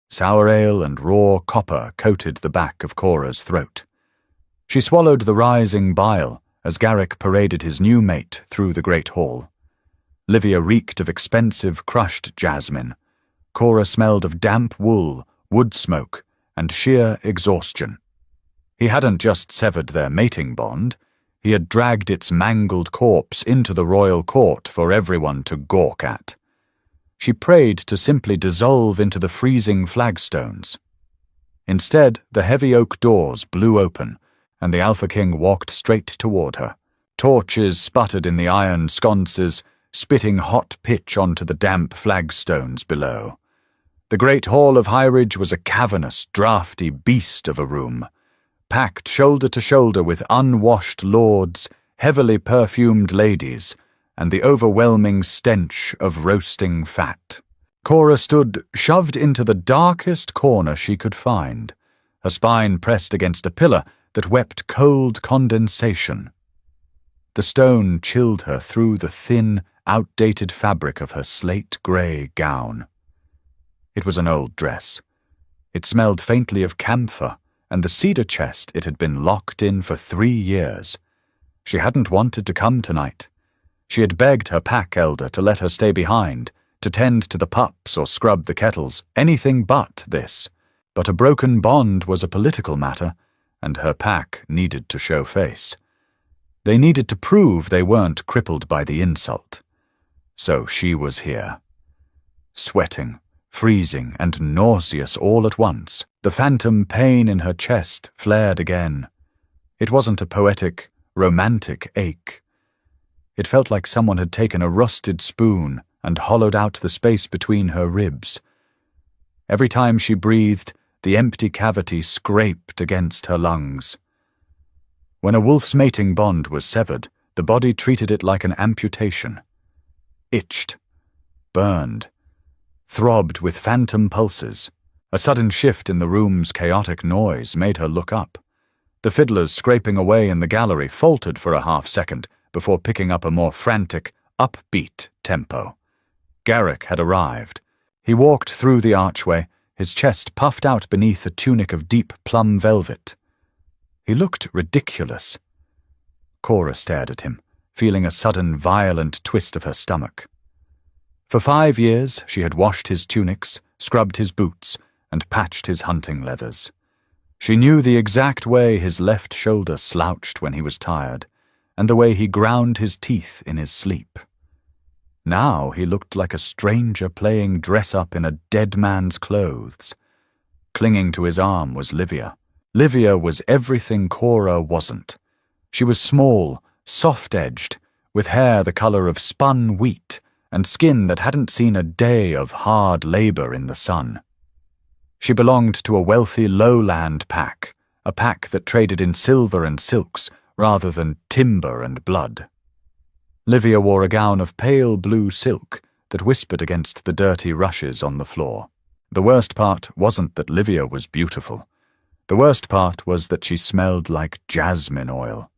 Sour ale and raw copper coated the back of Cora's throat. She swallowed the rising bile as Garrick paraded his new mate through the great hall. Livia reeked of expensive crushed jasmine. Cora smelled of damp wool, wood smoke, and sheer exhaustion. He hadn't just severed their mating bond, he had dragged its mangled corpse into the royal court for everyone to gawk at. She prayed to simply dissolve into the freezing flagstones. Instead, the heavy oak doors blew open, and the Alpha King walked straight toward her. Torches sputtered in the iron sconces, spitting hot pitch onto the damp flagstones below. The great hall of Highridge was a cavernous, draughty beast of a room, packed shoulder to shoulder with unwashed lords, heavily perfumed ladies, and the overwhelming stench of roasting fat. Cora stood shoved into the darkest corner she could find, her spine pressed against a pillar that wept cold condensation. The stone chilled her through the thin, outdated fabric of her slate-grey gown. It was an old dress. It smelled faintly of camphor and the cedar chest it had been locked in for 3 years. She hadn't wanted to come tonight. She had begged her pack elder to let her stay behind, to tend to the pups or scrub the kettles, anything but this. But a broken bond was a political matter, and her pack needed to show face. They needed to prove they weren't crippled by the insult. So she was here. Sweating, freezing, and nauseous all at once. The phantom pain in her chest flared again. It wasn't a poetic, romantic ache. It felt like someone had taken a rusted spoon and hollowed out the space between her ribs. Every time she breathed, the empty cavity scraped against her lungs. When a wolf's mating bond was severed, the body treated it like an amputation. Itched, burned, throbbed with phantom pulses. A sudden shift in the room's chaotic noise made her look up. The fiddlers scraping away in the gallery faltered for a half-second before picking up a more frantic, upbeat tempo. Garrick had arrived. He walked through the archway, his chest puffed out beneath a tunic of deep plum velvet. He looked ridiculous. Cora stared at him, feeling a sudden violent twist of her stomach. For 5 years she had washed his tunics, scrubbed his boots, and patched his hunting leathers. She knew the exact way his left shoulder slouched when he was tired, and the way he ground his teeth in his sleep. Now he looked like a stranger playing dress-up in a dead man's clothes. Clinging to his arm was Livia. Livia was everything Cora wasn't. She was small, soft-edged, with hair the color of spun wheat, and skin that hadn't seen a day of hard labor in the sun. She belonged to a wealthy lowland pack, a pack that traded in silver and silks rather than timber and blood. Livia wore a gown of pale blue silk that whispered against the dirty rushes on the floor. The worst part wasn't that Livia was beautiful. The worst part was that she smelled like jasmine oil.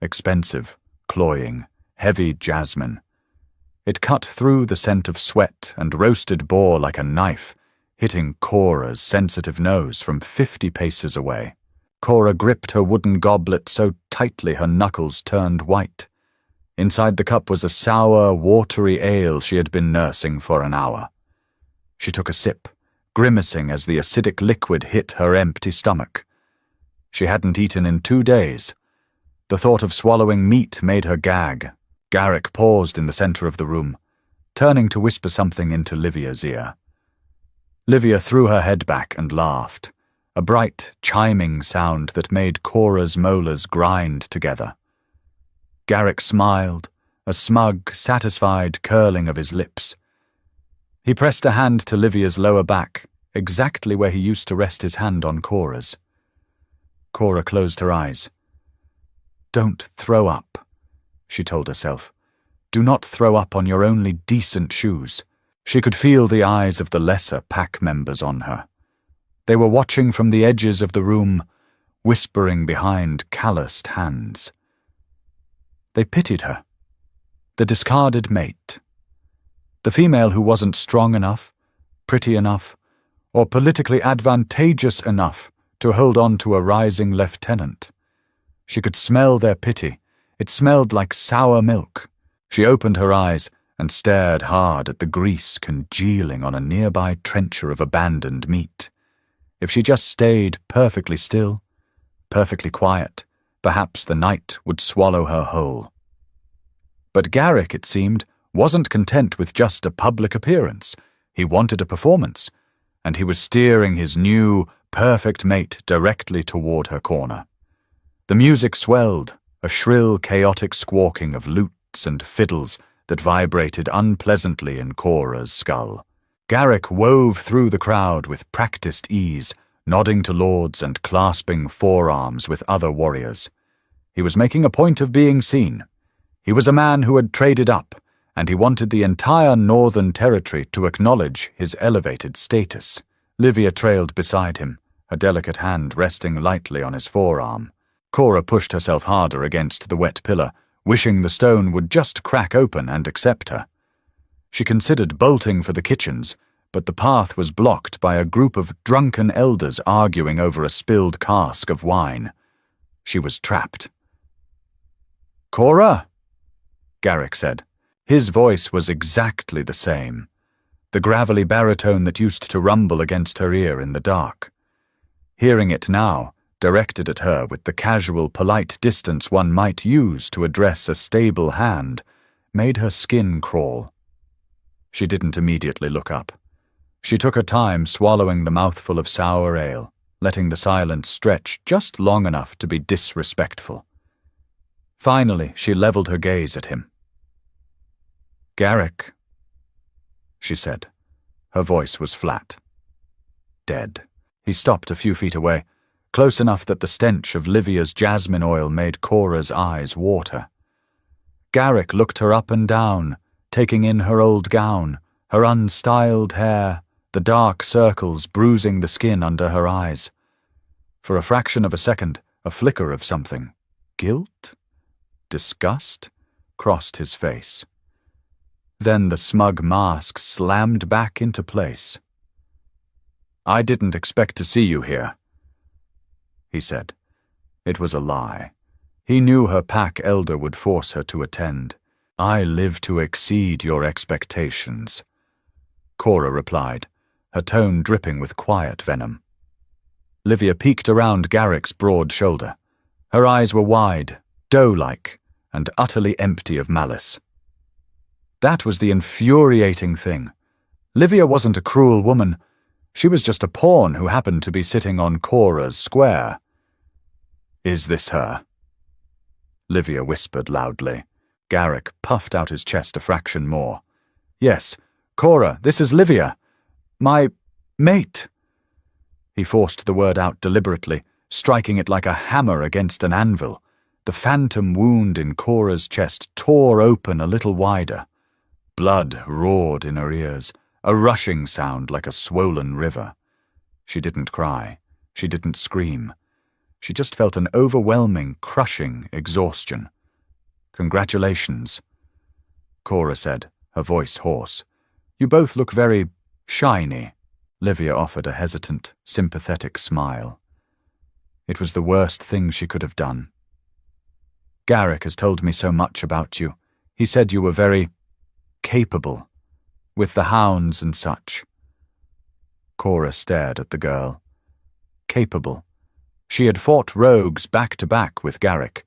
Expensive, cloying, heavy jasmine. It cut through the scent of sweat and roasted boar like a knife, hitting Cora's sensitive nose from 50 paces away. Cora gripped her wooden goblet so tightly her knuckles turned white. Inside the cup was a sour, watery ale she had been nursing for an hour. She took a sip, grimacing as the acidic liquid hit her empty stomach. She hadn't eaten in 2 days. The thought of swallowing meat made her gag. Garrick paused in the center of the room, turning to whisper something into Livia's ear. Livia threw her head back and laughed, a bright, chiming sound that made Cora's molars grind together. Garrick smiled, a smug, satisfied curling of his lips. He pressed a hand to Livia's lower back, exactly where he used to rest his hand on Cora's. Cora closed her eyes. "Don't throw up," she told herself. "Do not throw up on your only decent shoes." She could feel the eyes of the lesser pack members on her. They were watching from the edges of the room, whispering behind calloused hands. They pitied her. The discarded mate. The female who wasn't strong enough, pretty enough, or politically advantageous enough to hold on to a rising lieutenant. She could smell their pity. It smelled like sour milk. She opened her eyes and stared hard at the grease congealing on a nearby trencher of abandoned meat. If she just stayed perfectly still, perfectly quiet, perhaps the night would swallow her whole. But Garrick, it seemed, wasn't content with just a public appearance. He wanted a performance, and he was steering his new, perfect mate directly toward her corner. The music swelled, a shrill, chaotic squawking of lutes and fiddles that vibrated unpleasantly in Cora's skull. Garrick wove through the crowd with practiced ease, nodding to lords and clasping forearms with other warriors. He was making a point of being seen. He was a man who had traded up, and he wanted the entire Northern Territory to acknowledge his elevated status. Livia trailed beside him, a delicate hand resting lightly on his forearm. Cora pushed herself harder against the wet pillar, wishing the stone would just crack open and accept her. She considered bolting for the kitchens, but the path was blocked by a group of drunken elders arguing over a spilled cask of wine. She was trapped. "Cora?" Garrick said. His voice was exactly the same, the gravelly baritone that used to rumble against her ear in the dark. Hearing it now, directed at her with the casual, polite distance one might use to address a stable hand, made her skin crawl. She didn't immediately look up. She took her time swallowing the mouthful of sour ale, letting the silence stretch just long enough to be disrespectful. Finally, she leveled her gaze at him. "Garrick," she said. Her voice was flat. Dead. He stopped a few feet away, close enough that the stench of Livia's jasmine oil made Cora's eyes water. Garrick looked her up and down, taking in her old gown, her unstyled hair, the dark circles bruising the skin under her eyes. For a fraction of a second, a flicker of something, guilt, disgust, crossed his face. Then the smug mask slammed back into place. "I didn't expect to see you here," he said. It was a lie. He knew her pack elder would force her to attend. "I live to exceed your expectations," Cora replied, her tone dripping with quiet venom. Livia peeked around Garrick's broad shoulder. Her eyes were wide, doe-like, and utterly empty of malice. That was the infuriating thing. Livia wasn't a cruel woman. She was just a pawn who happened to be sitting on Cora's square. "Is this her?" Livia whispered loudly. Garrick puffed out his chest a fraction more. "Yes, Cora, this is Livia. My mate." He forced the word out deliberately, striking it like a hammer against an anvil. The phantom wound in Cora's chest tore open a little wider. Blood roared in her ears, a rushing sound like a swollen river. She didn't cry. She didn't scream. She just felt an overwhelming, crushing exhaustion. "Congratulations," Cora said, her voice hoarse. "You both look very shiny." Livia offered a hesitant, sympathetic smile. It was the worst thing she could have done. "Garrick has told me so much about you. He said you were very capable, with the hounds and such." Cora stared at the girl. Capable. She had fought rogues back to back with Garrick.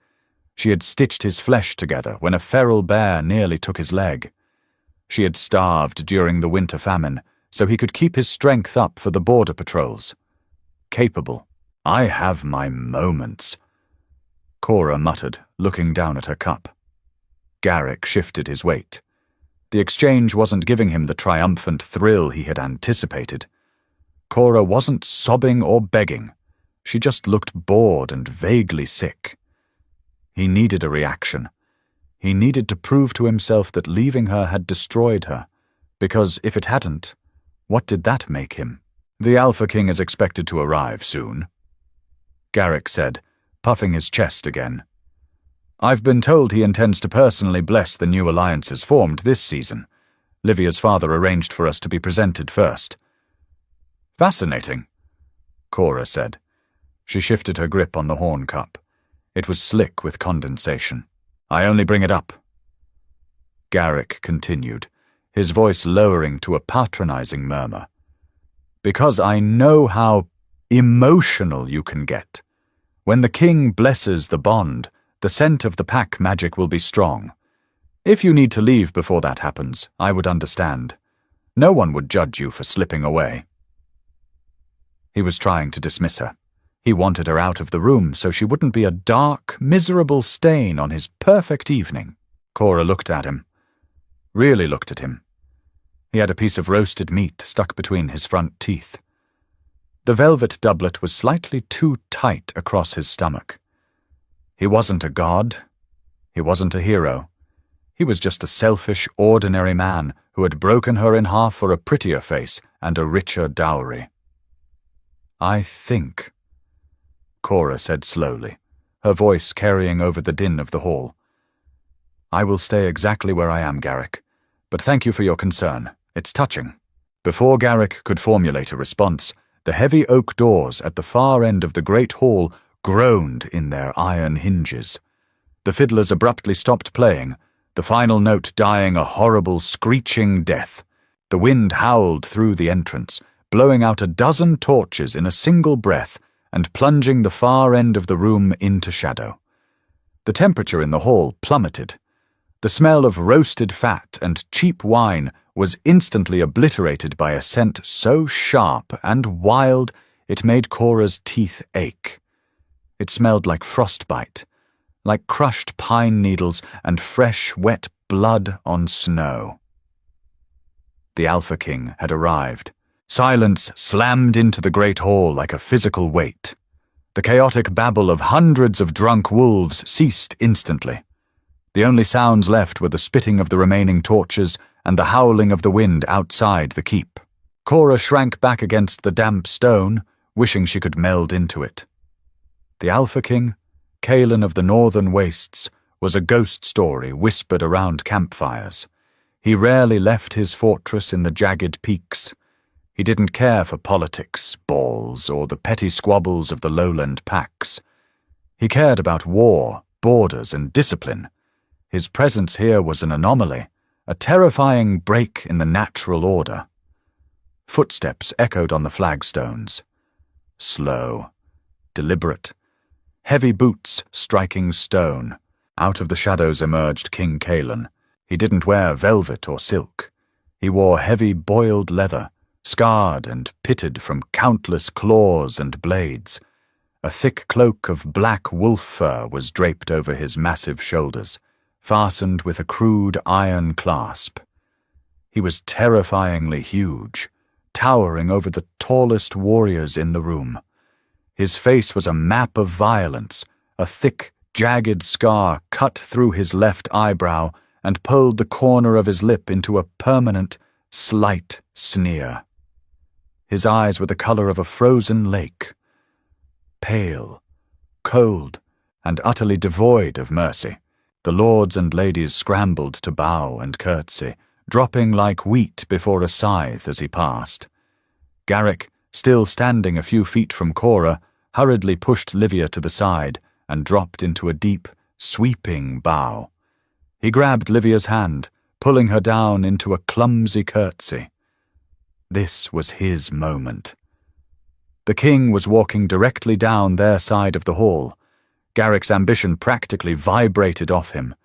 She had stitched his flesh together when a feral bear nearly took his leg. She had starved during the winter famine, so he could keep his strength up for the border patrols. Capable. "I have my moments," Cora muttered, looking down at her cup. Garrick shifted his weight. The exchange wasn't giving him the triumphant thrill he had anticipated. Cora wasn't sobbing or begging. She just looked bored and vaguely sick. He needed a reaction. He needed to prove to himself that leaving her had destroyed her, because if it hadn't, what did that make him? "The Alpha King is expected to arrive soon," Garrick said, puffing his chest again. "I've been told he intends to personally bless the new alliances formed this season. Livia's father arranged for us to be presented first." Fascinating, Cora said. She shifted her grip on the horn cup. It was slick with condensation. I only bring it up. Garrick continued, his voice lowering to a patronizing murmur. Because I know how emotional you can get. When the king blesses the bond, the scent of the pack magic will be strong. If you need to leave before that happens, I would understand. No one would judge you for slipping away. He was trying to dismiss her. He wanted her out of the room so she wouldn't be a dark, miserable stain on his perfect evening. Cora looked at him. Really looked at him. He had a piece of roasted meat stuck between his front teeth. The velvet doublet was slightly too tight across his stomach. He wasn't a god. He wasn't a hero. He was just a selfish, ordinary man who had broken her in half for a prettier face and a richer dowry. I think, Cora said slowly, her voice carrying over the din of the hall. I will stay exactly where I am, Garrick, but thank you for your concern. It's touching. Before Garrick could formulate a response, the heavy oak doors at the far end of the great hall groaned in their iron hinges. The fiddlers abruptly stopped playing, the final note dying a horrible, screeching death. The wind howled through the entrance, blowing out a dozen torches in a single breath and plunging the far end of the room into shadow. The temperature in the hall plummeted. The smell of roasted fat and cheap wine was instantly obliterated by a scent so sharp and wild it made Cora's teeth ache. It smelled like frostbite, like crushed pine needles and fresh, wet blood on snow. The Alpha King had arrived. Silence slammed into the great hall like a physical weight. The chaotic babble of hundreds of drunk wolves ceased instantly. The only sounds left were the spitting of the remaining torches and the howling of the wind outside the keep. Cora shrank back against the damp stone, wishing she could meld into it. The Alpha King, Kaylen of the Northern Wastes, was a ghost story whispered around campfires. He rarely left his fortress in the jagged peaks. He didn't care for politics, balls, or the petty squabbles of the lowland packs. He cared about war, borders, and discipline. His presence here was an anomaly, a terrifying break in the natural order. Footsteps echoed on the flagstones. Slow, deliberate, heavy boots striking stone. Out of the shadows emerged King Kaylen. He didn't wear velvet or silk. He wore heavy boiled leather, scarred and pitted from countless claws and blades. A thick cloak of black wolf fur was draped over his massive shoulders, fastened with a crude iron clasp. He was terrifyingly huge, towering over the tallest warriors in the room. His face was a map of violence, a thick, jagged scar cut through his left eyebrow and pulled the corner of his lip into a permanent, slight sneer. His eyes were the color of a frozen lake, pale, cold, and utterly devoid of mercy. The lords and ladies scrambled to bow and curtsy, dropping like wheat before a scythe as he passed. Garrick, still standing a few feet from Cora, hurriedly pushed Livia to the side and dropped into a deep, sweeping bow. He grabbed Livia's hand, pulling her down into a clumsy curtsy. This was his moment. The king was walking directly down their side of the hall. Garrick's ambition practically vibrated off him.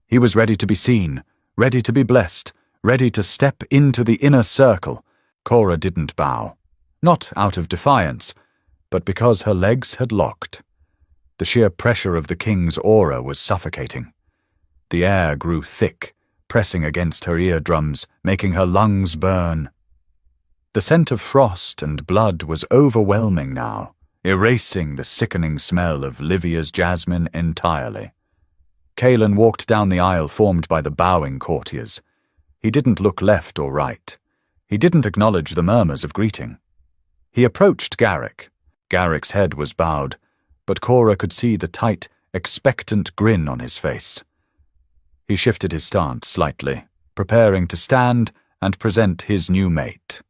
He was ready to be seen, ready to be blessed, ready to step into the inner circle. Cora didn't bow, not out of defiance, but because her legs had locked. The sheer pressure of the king's aura was suffocating. The air grew thick, pressing against her eardrums, making her lungs burn. The scent of frost and blood was overwhelming now, erasing the sickening smell of Livia's jasmine entirely. Kaylen walked down the aisle formed by the bowing courtiers. He didn't look left or right. He didn't acknowledge the murmurs of greeting. He approached Garrick. Garrick's head was bowed, but Cora could see the tight, expectant grin on his face. He shifted his stance slightly, preparing to stand and present his new mate.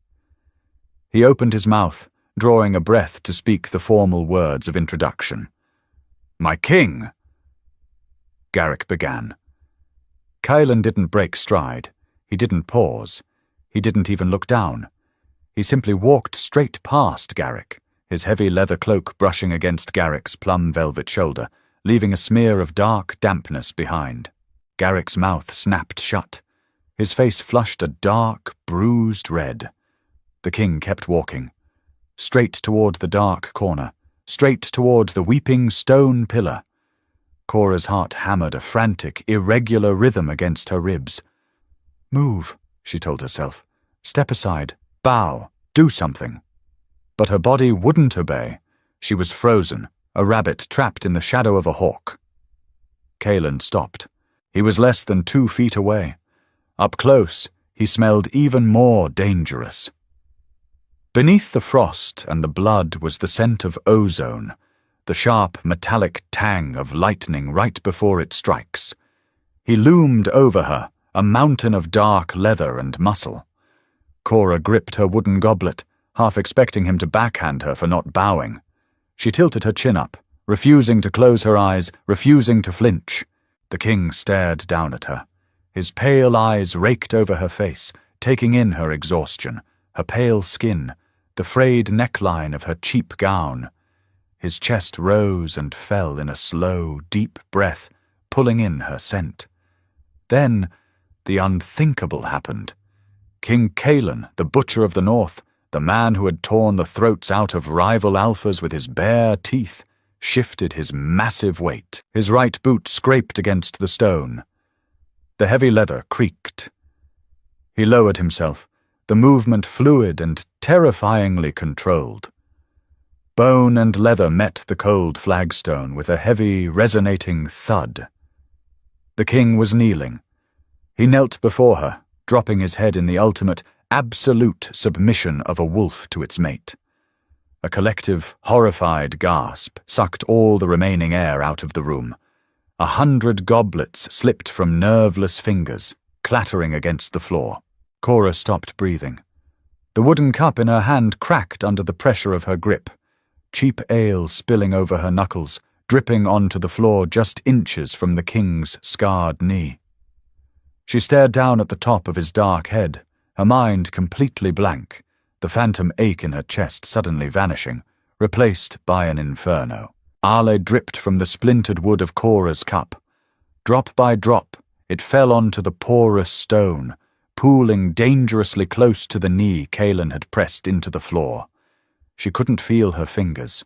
He opened his mouth, drawing a breath to speak the formal words of introduction. "My king," Garrick began. Kaylen didn't break stride. He didn't pause. He didn't even look down. He simply walked straight past Garrick, his heavy leather cloak brushing against Garrick's plum velvet shoulder, leaving a smear of dark dampness behind. Garrick's mouth snapped shut. His face flushed a dark, bruised red. The king kept walking, straight toward the dark corner, straight toward the weeping stone pillar. Cora's heart hammered a frantic, irregular rhythm against her ribs. "Move," she told herself. "Step aside. Bow. Do something." But her body wouldn't obey. She was frozen, a rabbit trapped in the shadow of a hawk. Kaylen stopped. He was less than 2 feet away. Up close, he smelled even more dangerous. Beneath the frost and the blood was the scent of ozone, the sharp, metallic tang of lightning right before it strikes. He loomed over her, a mountain of dark leather and muscle. Cora gripped her wooden goblet, half expecting him to backhand her for not bowing. She tilted her chin up, refusing to close her eyes, refusing to flinch. The king stared down at her. His pale eyes raked over her face, taking in her exhaustion, her pale skin, the frayed neckline of her cheap gown. His chest rose and fell in a slow, deep breath, pulling in her scent. Then, the unthinkable happened. King Kaylen, the butcher of the north, the man who had torn the throats out of rival alphas with his bare teeth, shifted his massive weight. His right boot scraped against the stone. The heavy leather creaked. He lowered himself, the movement fluid and terrifyingly controlled. Bone and leather met the cold flagstone with a heavy, resonating thud. The king was kneeling. He knelt before her, dropping his head in the ultimate, absolute submission of a wolf to its mate. A collective, horrified gasp sucked all the remaining air out of the room. 100 goblets slipped from nerveless fingers, clattering against the floor. Cora stopped breathing. The wooden cup in her hand cracked under the pressure of her grip, cheap ale spilling over her knuckles, dripping onto the floor just inches from the king's scarred knee. She stared down at the top of his dark head, her mind completely blank, the phantom ache in her chest suddenly vanishing, replaced by an inferno. Ale dripped from the splintered wood of Cora's cup. Drop by drop, it fell onto the porous stone, pooling dangerously close to the knee Kaylen had pressed into the floor. She couldn't feel her fingers.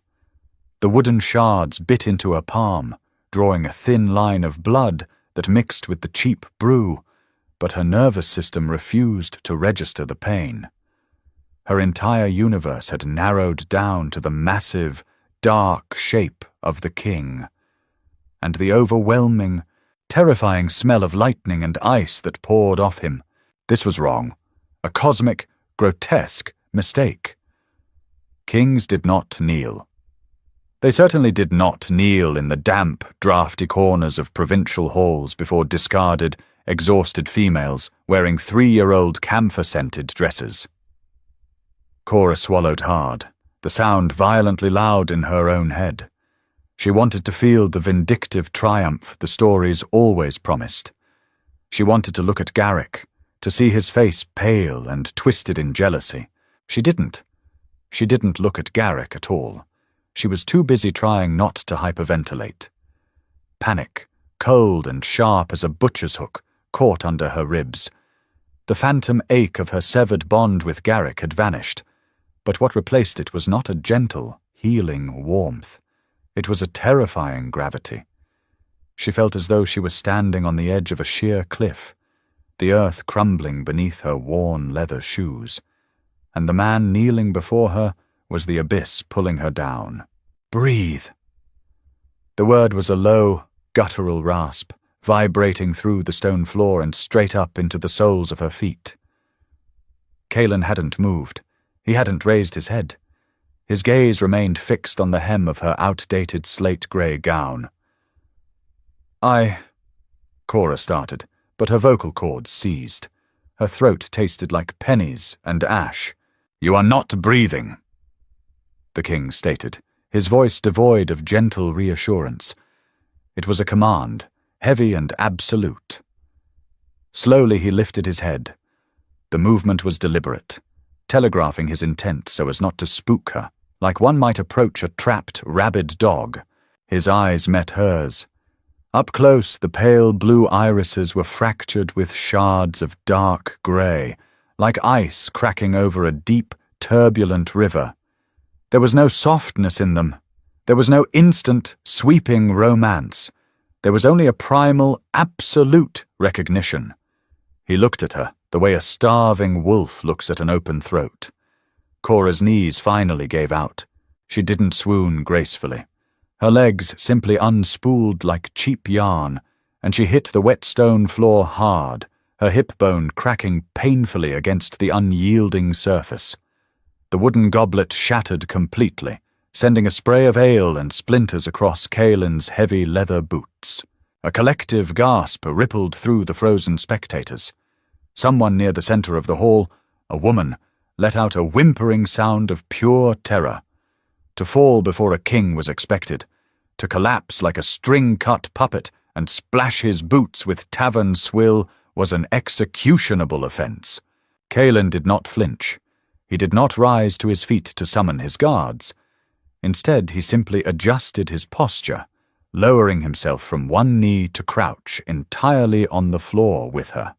The wooden shards bit into her palm, drawing a thin line of blood that mixed with the cheap brew, but her nervous system refused to register the pain. Her entire universe had narrowed down to the massive, dark shape of the king, and the overwhelming, terrifying smell of lightning and ice that poured off him. This was wrong. A cosmic, grotesque mistake. Kings did not kneel. They certainly did not kneel in the damp, drafty corners of provincial halls before discarded, exhausted females wearing 3-year-old camphor-scented dresses. Cora swallowed hard, the sound violently loud in her own head. She wanted to feel the vindictive triumph the stories always promised. She wanted to look at Garrick, to see his face pale and twisted in jealousy. She didn't. She didn't look at Garrick at all. She was too busy trying not to hyperventilate. Panic, cold and sharp as a butcher's hook, caught under her ribs. The phantom ache of her severed bond with Garrick had vanished, but what replaced it was not a gentle, healing warmth. It was a terrifying gravity. She felt as though she was standing on the edge of a sheer cliff, the earth crumbling beneath her worn leather shoes, and the man kneeling before her was the abyss pulling her down. Breathe. The word was a low, guttural rasp, vibrating through the stone floor and straight up into the soles of her feet. Kaylen hadn't moved. He hadn't raised his head. His gaze remained fixed on the hem of her outdated slate-grey gown. Cora started, but her vocal cords seized. Her throat tasted like pennies and ash. "You are not breathing," the king stated, his voice devoid of gentle reassurance. It was a command, heavy and absolute. Slowly he lifted his head. The movement was deliberate, telegraphing his intent so as not to spook her, like one might approach a trapped, rabid dog. His eyes met hers. Up close, the pale blue irises were fractured with shards of dark grey, like ice cracking over a deep, turbulent river. There was no softness in them. There was no instant, sweeping romance. There was only a primal, absolute recognition. He looked at her, the way a starving wolf looks at an open throat. Cora's knees finally gave out. She didn't swoon gracefully. Her legs simply unspooled like cheap yarn, and she hit the wet stone floor hard, her hip bone cracking painfully against the unyielding surface. The wooden goblet shattered completely, sending a spray of ale and splinters across Kaylen's heavy leather boots. A collective gasp rippled through the frozen spectators. Someone near the center of the hall, a woman, let out a whimpering sound of pure terror. To fall before a king was expected, to collapse like a string-cut puppet and splash his boots with tavern swill was an executionable offense. Kaylen did not flinch. He did not rise to his feet to summon his guards. Instead, he simply adjusted his posture, lowering himself from one knee to crouch entirely on the floor with her.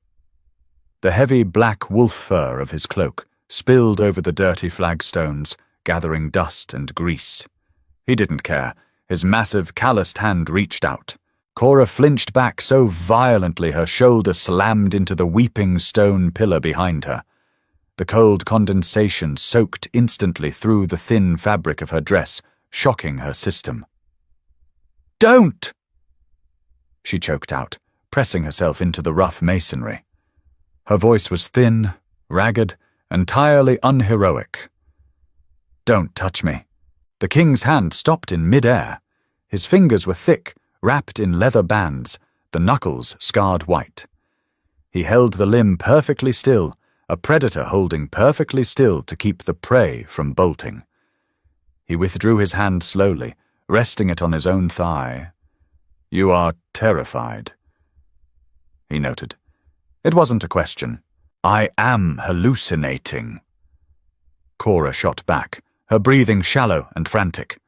The heavy black wolf fur of his cloak spilled over the dirty flagstones, gathering dust and grease. He didn't care. His massive, calloused hand reached out. Cora flinched back so violently her shoulder slammed into the weeping stone pillar behind her. The cold condensation soaked instantly through the thin fabric of her dress, shocking her system. "Don't!" she choked out, pressing herself into the rough masonry. Her voice was thin, ragged, entirely unheroic. "Don't touch me." The king's hand stopped in mid-air. His fingers were thick, wrapped in leather bands, the knuckles scarred white. He held the limb perfectly still, a predator holding perfectly still to keep the prey from bolting. He withdrew his hand slowly, resting it on his own thigh. "You are terrified," he noted. It wasn't a question. "I am hallucinating." Cora shot back, her breathing shallow and frantic.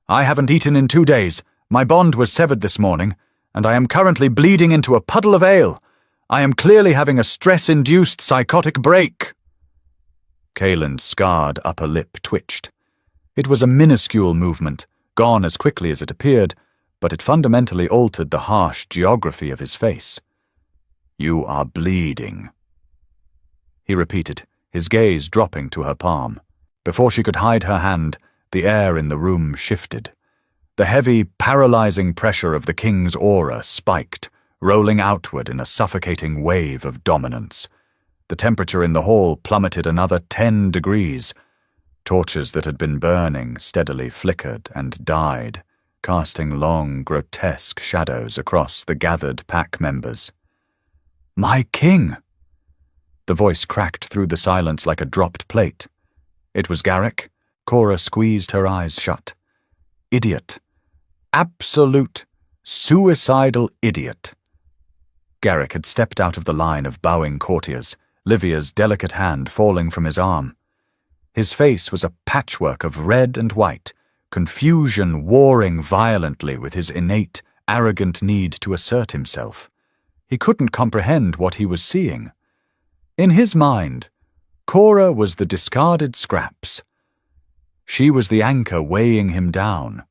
"I haven't eaten in 2 days. My bond was severed this morning, and I am currently bleeding into a puddle of ale. I am clearly having a stress-induced psychotic break." Kaylen's scarred upper lip twitched. It was a minuscule movement, gone as quickly as it appeared, but it fundamentally altered the harsh geography of his face. "You are bleeding," he repeated, his gaze dropping to her palm. Before she could hide her hand, the air in the room shifted. The heavy, paralyzing pressure of the king's aura spiked, rolling outward in a suffocating wave of dominance. The temperature in the hall plummeted another 10 degrees. Torches that had been burning steadily flickered and died, casting long, grotesque shadows across the gathered pack members. "My king!" The voice cracked through the silence like a dropped plate. It was Garrick. Cora squeezed her eyes shut. Idiot. Absolute, suicidal idiot. Garrick had stepped out of the line of bowing courtiers, Livia's delicate hand falling from his arm. His face was a patchwork of red and white, confusion warring violently with his innate, arrogant need to assert himself. He couldn't comprehend what he was seeing. In his mind, Cora was the discarded scraps. She was the anchor weighing him down.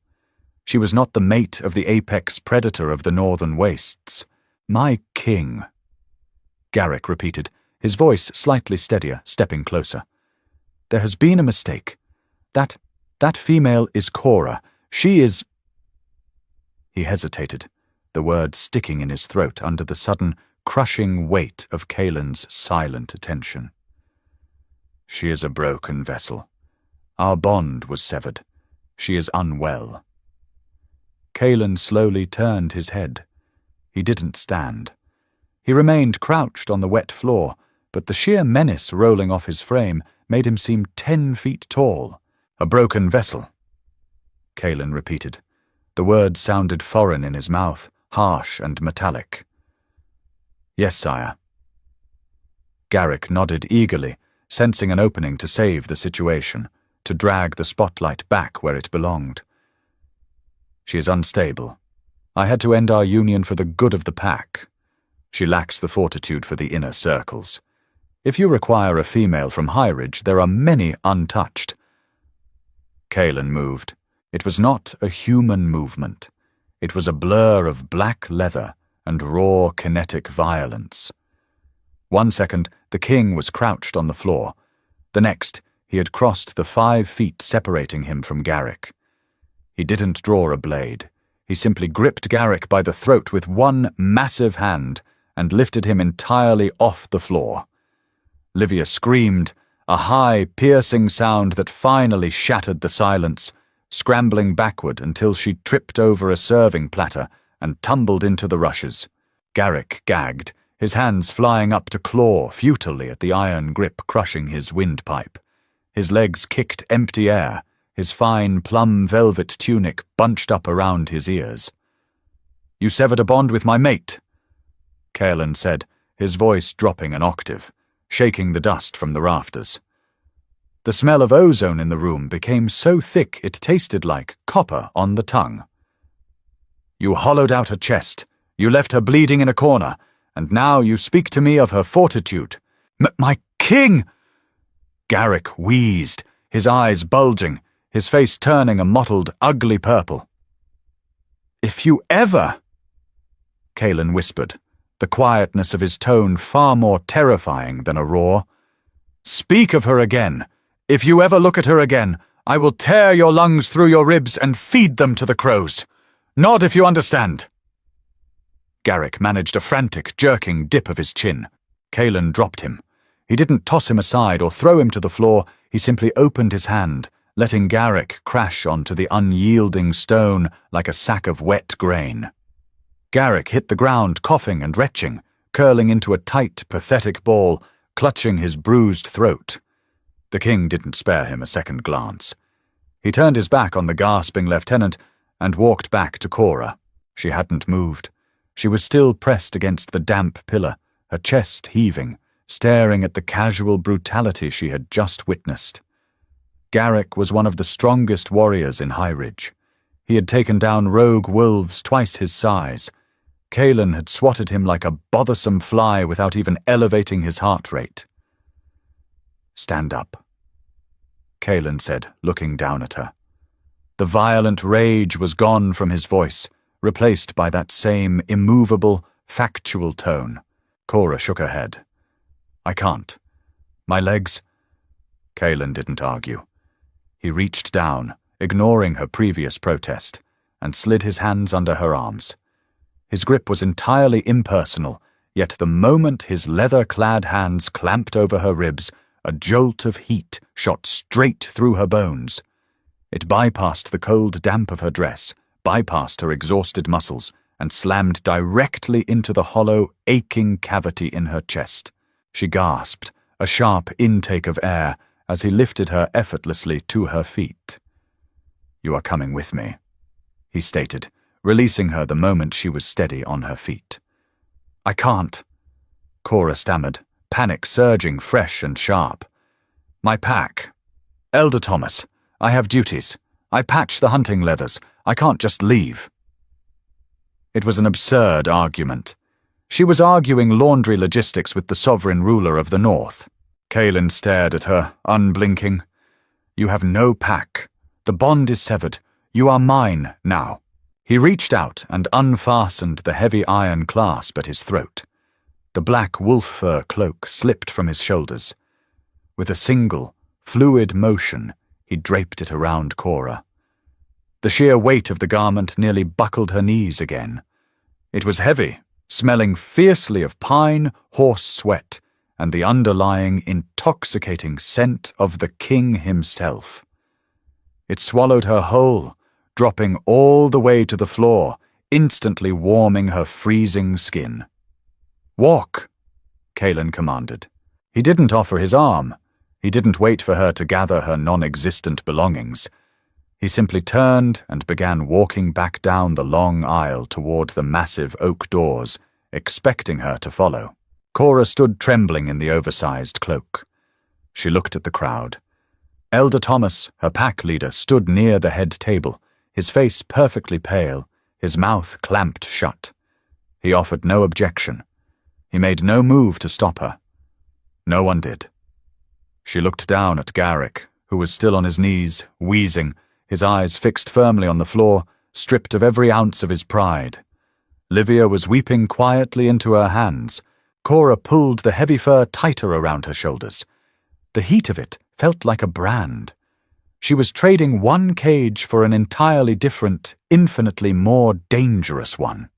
She was not the mate of the apex predator of the northern wastes. "My king," Garrick repeated, his voice slightly steadier, stepping closer. "There has been a mistake. That female is Cora. She is—" He hesitated, the words sticking in his throat under the sudden, crushing weight of Kaylen's silent attention. "She is a broken vessel. Our bond was severed. She is unwell." Kaylen slowly turned his head. He didn't stand. He remained crouched on the wet floor, but the sheer menace rolling off his frame made him seem 10 feet tall. A broken vessel, Kaylen repeated. The words sounded foreign in his mouth, harsh and metallic. Yes, sire. Garrick nodded eagerly, sensing an opening to save the situation, to drag the spotlight back where it belonged. She is unstable. I had to end our union for the good of the pack. She lacks the fortitude for the inner circles. If you require a female from Highridge, there are many untouched. Kaylen moved. It was not a human movement. It was a blur of black leather and raw kinetic violence. 1 second, the king was crouched on the floor. The next, he had crossed the 5 feet separating him from Garrick. He didn't draw a blade. He simply gripped Garrick by the throat with one massive hand and lifted him entirely off the floor. Livia screamed, a high, piercing sound that finally shattered the silence, scrambling backward until she tripped over a serving platter and tumbled into the rushes. Garrick gagged, his hands flying up to claw futilely at the iron grip crushing his windpipe. His legs kicked empty air, his fine plum velvet tunic bunched up around his ears. "You severed a bond with my mate," Kaylen said, his voice dropping an octave, shaking the dust from the rafters. The smell of ozone in the room became so thick it tasted like copper on the tongue. "You hollowed out her chest, you left her bleeding in a corner, and now you speak to me of her fortitude. My king!" Garrick wheezed, his eyes bulging, his face turning a mottled, ugly purple. "If you ever," Kaylen whispered, the quietness of his tone far more terrifying than a roar, "speak of her again. If you ever look at her again, I will tear your lungs through your ribs and feed them to the crows. Nod if you understand." Garrick managed a frantic, jerking dip of his chin. Kaylen dropped him. He didn't toss him aside or throw him to the floor, he simply opened his hand, letting Garrick crash onto the unyielding stone like a sack of wet grain. Garrick hit the ground, coughing and retching, curling into a tight, pathetic ball, clutching his bruised throat. The king didn't spare him a second glance. He turned his back on the gasping lieutenant and walked back to Cora. She hadn't moved. She was still pressed against the damp pillar, her chest heaving, staring at the casual brutality she had just witnessed. Garrick was one of the strongest warriors in Highridge. He had taken down rogue wolves twice his size. Kaylen had swatted him like a bothersome fly without even elevating his heart rate. "Stand up," Kaylen said, looking down at her. The violent rage was gone from his voice, replaced by that same immovable, factual tone. Cora shook her head. "I can't. My legs—" Kaylen didn't argue. He reached down, ignoring her previous protest, and slid his hands under her arms. His grip was entirely impersonal, yet the moment his leather-clad hands clamped over her ribs, a jolt of heat shot straight through her bones. It bypassed the cold damp of her dress, bypassed her exhausted muscles, and slammed directly into the hollow, aching cavity in her chest. She gasped, a sharp intake of air, as he lifted her effortlessly to her feet. "You are coming with me," he stated, releasing her the moment she was steady on her feet. "I can't," Cora stammered, panic surging fresh and sharp. "My pack. Elder Thomas, I have duties. I patch the hunting leathers. I can't just leave." It was an absurd argument. She was arguing laundry logistics with the sovereign ruler of the North. Kaylen stared at her, unblinking. "You have no pack. The bond is severed. You are mine now." He reached out and unfastened the heavy iron clasp at his throat. The black wolf fur cloak slipped from his shoulders. With a single, fluid motion, he draped it around Cora. The sheer weight of the garment nearly buckled her knees again. It was heavy, smelling fiercely of pine, horse sweat, and the underlying intoxicating scent of the king himself. It swallowed her whole, dropping all the way to the floor, instantly warming her freezing skin. "Walk," Kaylen commanded. He didn't offer his arm. He didn't wait for her to gather her non-existent belongings. He simply turned and began walking back down the long aisle toward the massive oak doors, expecting her to follow. Cora stood trembling in the oversized cloak. She looked at the crowd. Elder Thomas, her pack leader, stood near the head table, his face perfectly pale, his mouth clamped shut. He offered no objection. He made no move to stop her. No one did. She looked down at Garrick, who was still on his knees, wheezing, his eyes fixed firmly on the floor, stripped of every ounce of his pride. Livia was weeping quietly into her hands. Cora pulled the heavy fur tighter around her shoulders. The heat of it felt like a brand. She was trading one cage for an entirely different, infinitely more dangerous one.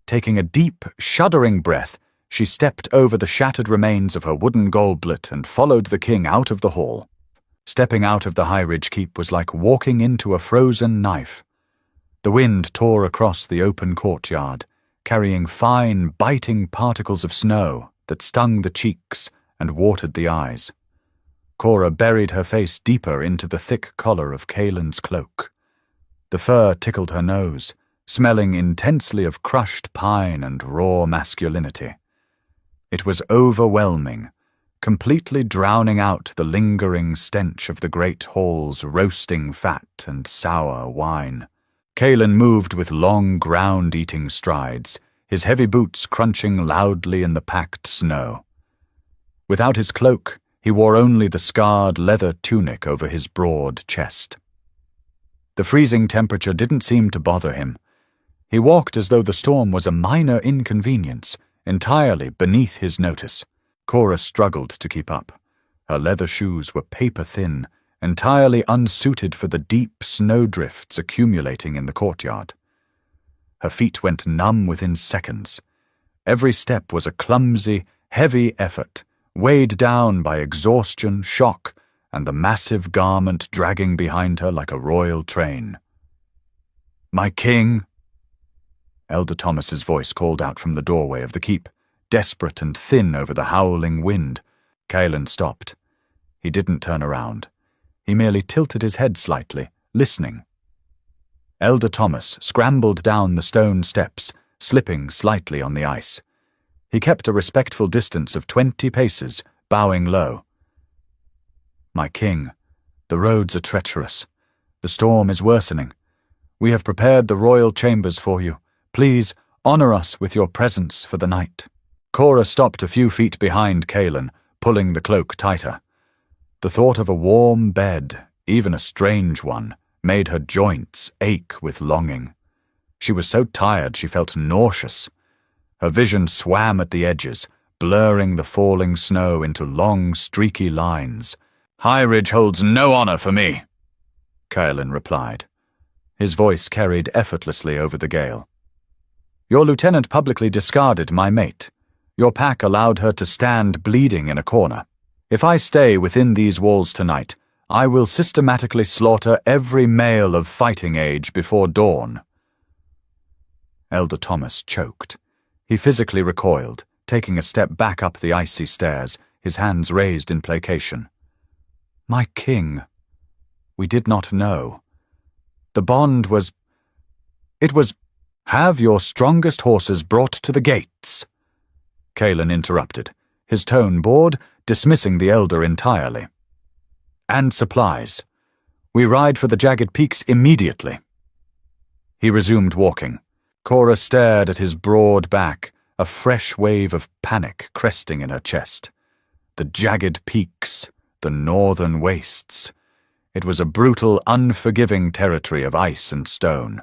Taking a deep, shuddering breath, she stepped over the shattered remains of her wooden goblet and followed the king out of the hall. Stepping out of the Highridge keep was like walking into a frozen knife. The wind tore across the open courtyard, carrying fine, biting particles of snow that stung the cheeks and watered the eyes. Cora buried her face deeper into the thick collar of Kaylen's cloak. The fur tickled her nose, smelling intensely of crushed pine and raw masculinity. It was overwhelming, completely drowning out the lingering stench of the great hall's roasting fat and sour wine. Kaylen moved with long ground-eating strides, his heavy boots crunching loudly in the packed snow. Without his cloak, he wore only the scarred leather tunic over his broad chest. The freezing temperature didn't seem to bother him. He walked as though the storm was a minor inconvenience, entirely beneath his notice. Cora struggled to keep up. Her leather shoes were paper-thin, entirely unsuited for the deep snowdrifts accumulating in the courtyard. Her feet went numb within seconds. Every step was a clumsy, heavy effort, weighed down by exhaustion, shock, and the massive garment dragging behind her like a royal train. "My king!" Elder Thomas's voice called out from the doorway of the keep, desperate and thin over the howling wind. Kaylen stopped. He didn't turn around. He merely tilted his head slightly, listening. Elder Thomas scrambled down the stone steps, slipping slightly on the ice. He kept a respectful distance of 20 paces, bowing low. "My king, the roads are treacherous. The storm is worsening. We have prepared the royal chambers for you. Please honor us with your presence for the night." Cora stopped a few feet behind Kaylen, pulling the cloak tighter. The thought of a warm bed, even a strange one, made her joints ache with longing. She was so tired she felt nauseous. Her vision swam at the edges, blurring the falling snow into long, streaky lines. "Highridge holds no honor for me," Kaylen replied. His voice carried effortlessly over the gale. "Your lieutenant publicly discarded my mate. Your pack allowed her to stand bleeding in a corner. If I stay within these walls tonight, I will systematically slaughter every male of fighting age before dawn." Elder Thomas choked. He physically recoiled, taking a step back up the icy stairs, his hands raised in placation. "My king, we did not know. The bond was... It was... Have your strongest horses brought to the gates," Kaylen interrupted, his tone bored, dismissing the elder entirely. "And supplies. We ride for the jagged peaks immediately." He resumed walking. Cora stared at his broad back, a fresh wave of panic cresting in her chest. The jagged peaks, the northern wastes. It was a brutal, unforgiving territory of ice and stone.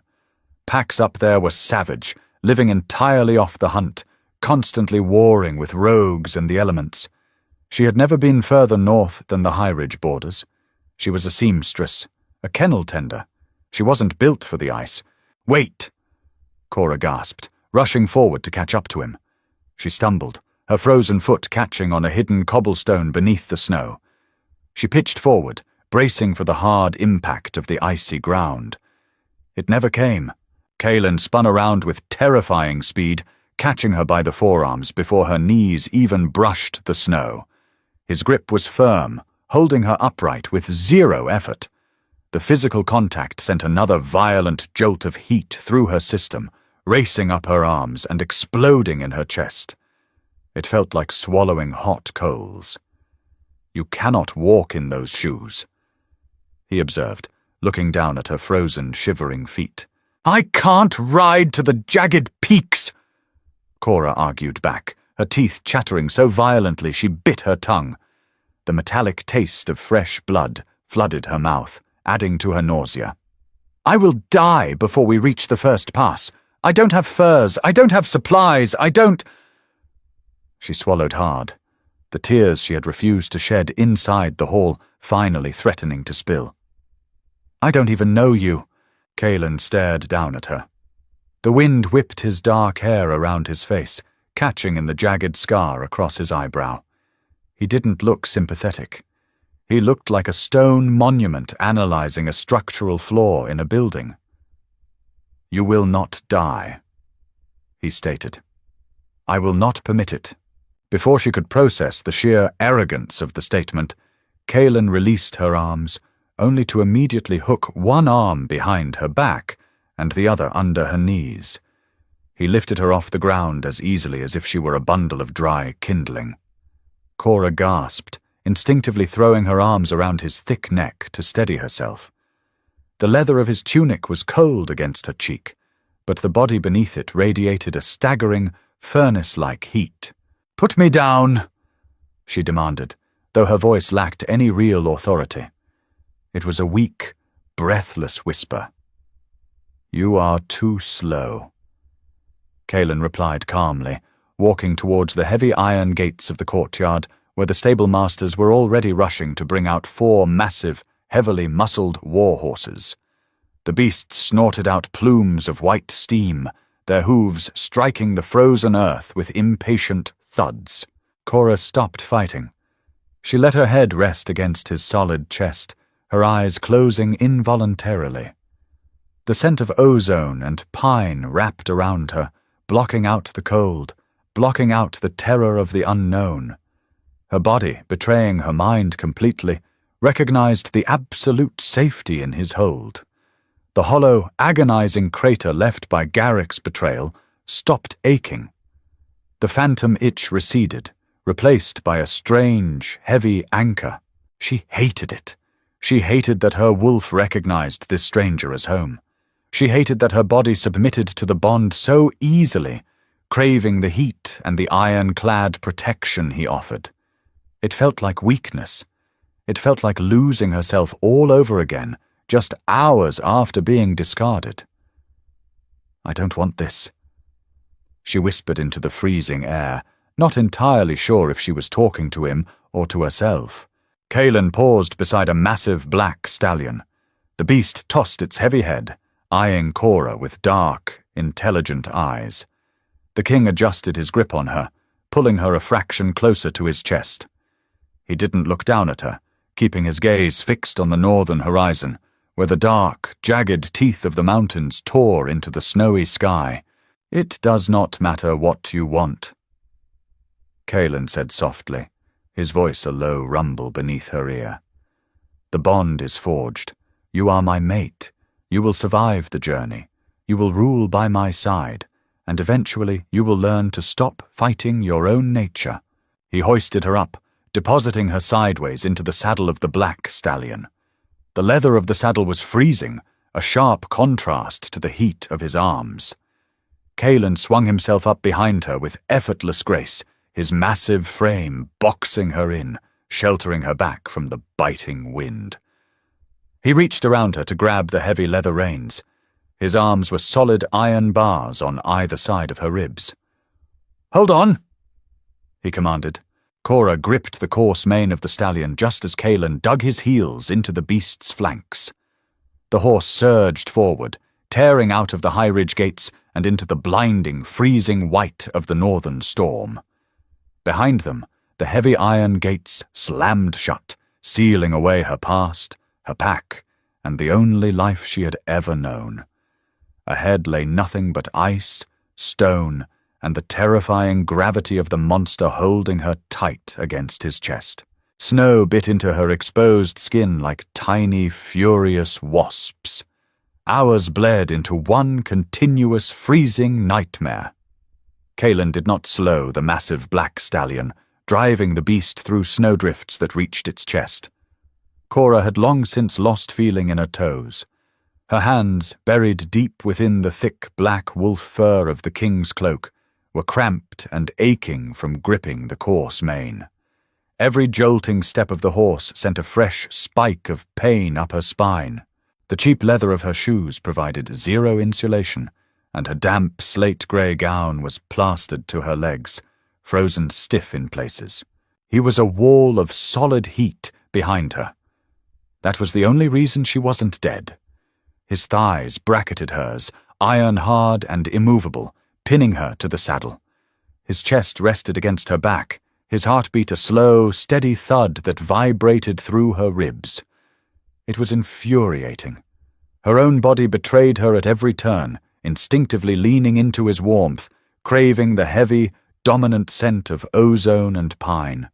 Packs up there were savage, living entirely off the hunt, constantly warring with rogues and the elements. She had never been further north than the Highridge borders. She was a seamstress, a kennel tender. She wasn't built for the ice. "Wait!" Cora gasped, rushing forward to catch up to him. She stumbled, her frozen foot catching on a hidden cobblestone beneath the snow. She pitched forward, bracing for the hard impact of the icy ground. It never came. Kaylen spun around with terrifying speed, catching her by the forearms before her knees even brushed the snow. His grip was firm, holding her upright with zero effort. The physical contact sent another violent jolt of heat through her system, racing up her arms and exploding in her chest. It felt like swallowing hot coals. "You cannot walk in those shoes," he observed, looking down at her frozen, shivering feet. "I can't ride to the jagged peaks," Cora argued back, her teeth chattering so violently she bit her tongue. The metallic taste of fresh blood flooded her mouth, adding to her nausea. "I will die before we reach the first pass. I don't have furs, I don't have supplies, I don't—" She swallowed hard, the tears she had refused to shed inside the hall finally threatening to spill. "I don't even know you," Kaylen stared down at her. The wind whipped his dark hair around his face, catching in the jagged scar across his eyebrow. He didn't look sympathetic. He looked like a stone monument analyzing a structural flaw in a building. "You will not die," he stated. "I will not permit it." Before she could process the sheer arrogance of the statement, Kaylen released her arms, only to immediately hook one arm behind her back and the other under her knees. He lifted her off the ground as easily as if she were a bundle of dry kindling. Cora gasped, instinctively throwing her arms around his thick neck to steady herself. The leather of his tunic was cold against her cheek, but the body beneath it radiated a staggering, furnace-like heat. "Put me down," she demanded, though her voice lacked any real authority. It was a weak, breathless whisper. "You are too slow," Kaylen replied calmly, walking towards the heavy iron gates of the courtyard, where the stable-masters were already rushing to bring out 4 massive, heavily muscled war horses. The beasts snorted out plumes of white steam, their hooves striking the frozen earth with impatient thuds. Cora stopped fighting. She let her head rest against his solid chest, her eyes closing involuntarily. The scent of ozone and pine wrapped around her, blocking out the cold, blocking out the terror of the unknown. Her body, betraying her mind completely, recognized the absolute safety in his hold. The hollow, agonizing crater left by Garrick's betrayal stopped aching. The phantom itch receded, replaced by a strange, heavy anchor. She hated it. She hated that her wolf recognized this stranger as home. She hated that her body submitted to the bond so easily, craving the heat and the iron-clad protection he offered. It felt like weakness. It felt like losing herself all over again, just hours after being discarded. "I don't want this," she whispered into the freezing air, not entirely sure if she was talking to him or to herself. Kaylen paused beside a massive black stallion. The beast tossed its heavy head, eyeing Cora with dark, intelligent eyes. The king adjusted his grip on her, pulling her a fraction closer to his chest. He didn't look down at her, keeping his gaze fixed on the northern horizon, where the dark, jagged teeth of the mountains tore into the snowy sky. "It does not matter what you want," Kaylen said softly, his voice a low rumble beneath her ear. "The bond is forged. You are my mate. You will survive the journey. You will rule by my side, and eventually you will learn to stop fighting your own nature." He hoisted her up, depositing her sideways into the saddle of the black stallion. The leather of the saddle was freezing, a sharp contrast to the heat of his arms. Kaylen swung himself up behind her with effortless grace, his massive frame boxing her in, sheltering her back from the biting wind. He reached around her to grab the heavy leather reins. His arms were solid iron bars on either side of her ribs. "Hold on," he commanded. Cora gripped the coarse mane of the stallion just as Kaylen dug his heels into the beast's flanks. The horse surged forward, tearing out of the Highridge gates and into the blinding, freezing white of the northern storm. Behind them, the heavy iron gates slammed shut, sealing away her past, her pack, and the only life she had ever known. Ahead lay nothing but ice, stone, and the terrifying gravity of the monster holding her tight against his chest. Snow bit into her exposed skin like tiny, furious wasps. Hours bled into one continuous, freezing nightmare. Kaylen did not slow the massive black stallion, driving the beast through snowdrifts that reached its chest. Cora had long since lost feeling in her toes. Her hands, buried deep within the thick black wolf fur of the king's cloak, were cramped and aching from gripping the coarse mane. Every jolting step of the horse sent a fresh spike of pain up her spine. The cheap leather of her shoes provided zero insulation, and her damp slate-grey gown was plastered to her legs, frozen stiff in places. He was a wall of solid heat behind her. That was the only reason she wasn't dead. His thighs bracketed hers, iron-hard and immovable, pinning her to the saddle. His chest rested against her back, his heartbeat a slow, steady thud that vibrated through her ribs. It was infuriating. Her own body betrayed her at every turn, instinctively leaning into his warmth, craving the heavy, dominant scent of ozone and pine.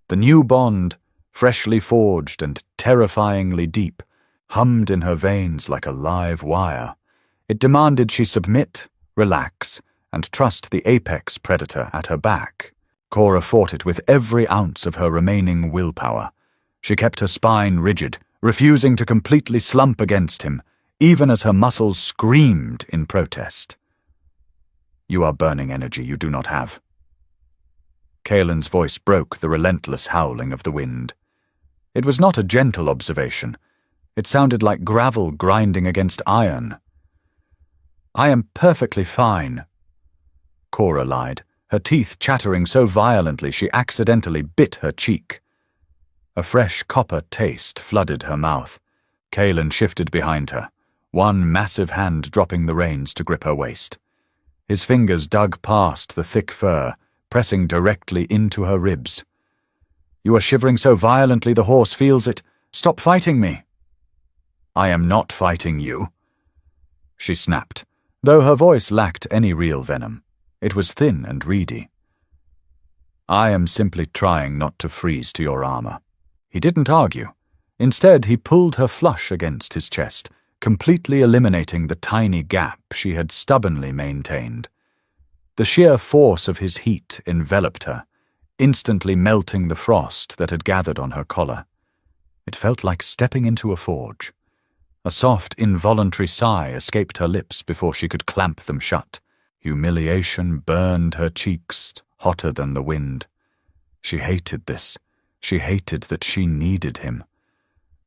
The new bond, freshly forged and terrifyingly deep, hummed in her veins like a live wire. It demanded she submit, relax, and trust the apex predator at her back. Cora fought it with every ounce of her remaining willpower. She kept her spine rigid, refusing to completely slump against him, even as her muscles screamed in protest. "You are burning energy you do not have." Kaylen's voice broke the relentless howling of the wind. It was not a gentle observation. It sounded like gravel grinding against iron. "I am perfectly fine," Cora lied, her teeth chattering so violently she accidentally bit her cheek. A fresh copper taste flooded her mouth. Kaylen shifted behind her, one massive hand dropping the reins to grip her waist. His fingers dug past the thick fur, pressing directly into her ribs. "You are shivering so violently the horse feels it. Stop fighting me." "I am not fighting you," she snapped, though her voice lacked any real venom. It was thin and reedy. "I am simply trying not to freeze to your armor." He didn't argue. Instead, he pulled her flush against his chest, completely eliminating the tiny gap she had stubbornly maintained. The sheer force of his heat enveloped her, instantly melting the frost that had gathered on her collar. It felt like stepping into a forge. A soft, involuntary sigh escaped her lips before she could clamp them shut. Humiliation burned her cheeks, hotter than the wind. She hated this. She hated that she needed him.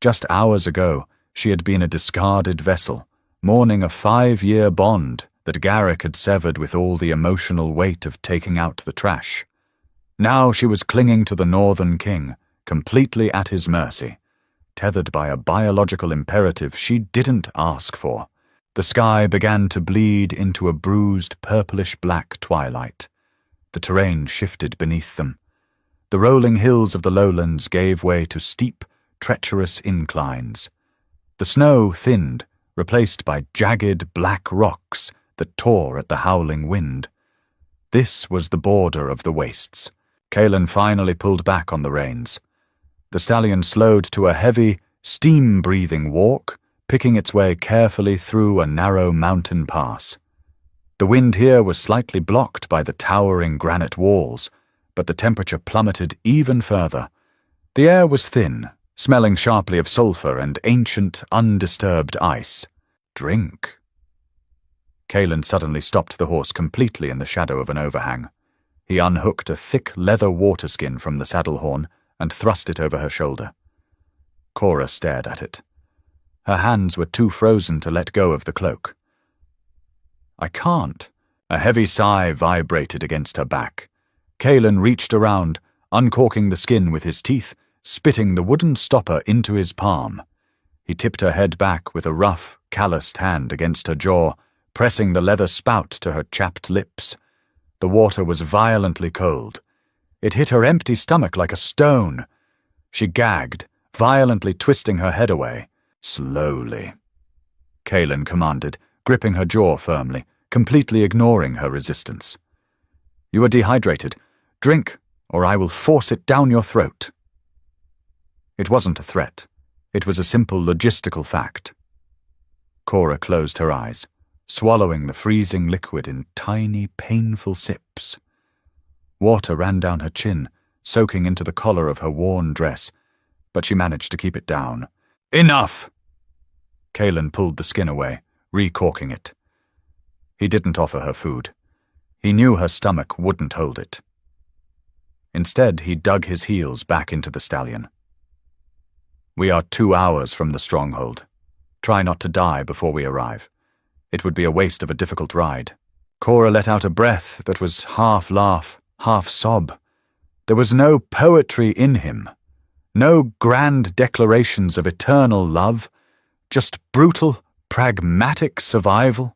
Just hours ago, she had been a discarded vessel, mourning a 5-year bond that Garrick had severed with all the emotional weight of taking out the trash. Now she was clinging to the Northern King, completely at his mercy, tethered by a biological imperative she didn't ask for. The sky began to bleed into a bruised purplish-black twilight. The terrain shifted beneath them. The rolling hills of the lowlands gave way to steep, treacherous inclines. The snow thinned, replaced by jagged black rocks that tore at the howling wind. This was the border of the wastes. Kaylen finally pulled back on the reins. The stallion slowed to a heavy, steam-breathing walk, picking its way carefully through a narrow mountain pass. The wind here was slightly blocked by the towering granite walls, but the temperature plummeted even further. The air was thin, smelling sharply of sulfur and ancient, undisturbed ice. "Drink." Kaylen suddenly stopped the horse completely in the shadow of an overhang. He unhooked a thick leather waterskin from the saddle horn and thrust it over her shoulder. Cora stared at it. Her hands were too frozen to let go of the cloak. "I can't." A heavy sigh vibrated against her back. Kaylen reached around, uncorking the skin with his teeth, spitting the wooden stopper into his palm. He tipped her head back with a rough, calloused hand against her jaw, pressing the leather spout to her chapped lips. The water was violently cold. It hit her empty stomach like a stone. She gagged, violently twisting her head away. "Slowly," Kaylen commanded, gripping her jaw firmly, completely ignoring her resistance. "You are dehydrated. Drink, or I will force it down your throat." It wasn't a threat. It was a simple logistical fact. Cora closed her eyes, swallowing the freezing liquid in tiny, painful sips. Water ran down her chin, soaking into the collar of her worn dress, but she managed to keep it down. "Enough!" Kaylen pulled the skin away, recorking it. He didn't offer her food. He knew her stomach wouldn't hold it. Instead, he dug his heels back into the stallion. "We are 2 hours from the stronghold. Try not to die before we arrive. It would be a waste of a difficult ride." Cora let out a breath that was half laugh, half sob. There was no poetry in him, no grand declarations of eternal love, just brutal, pragmatic survival.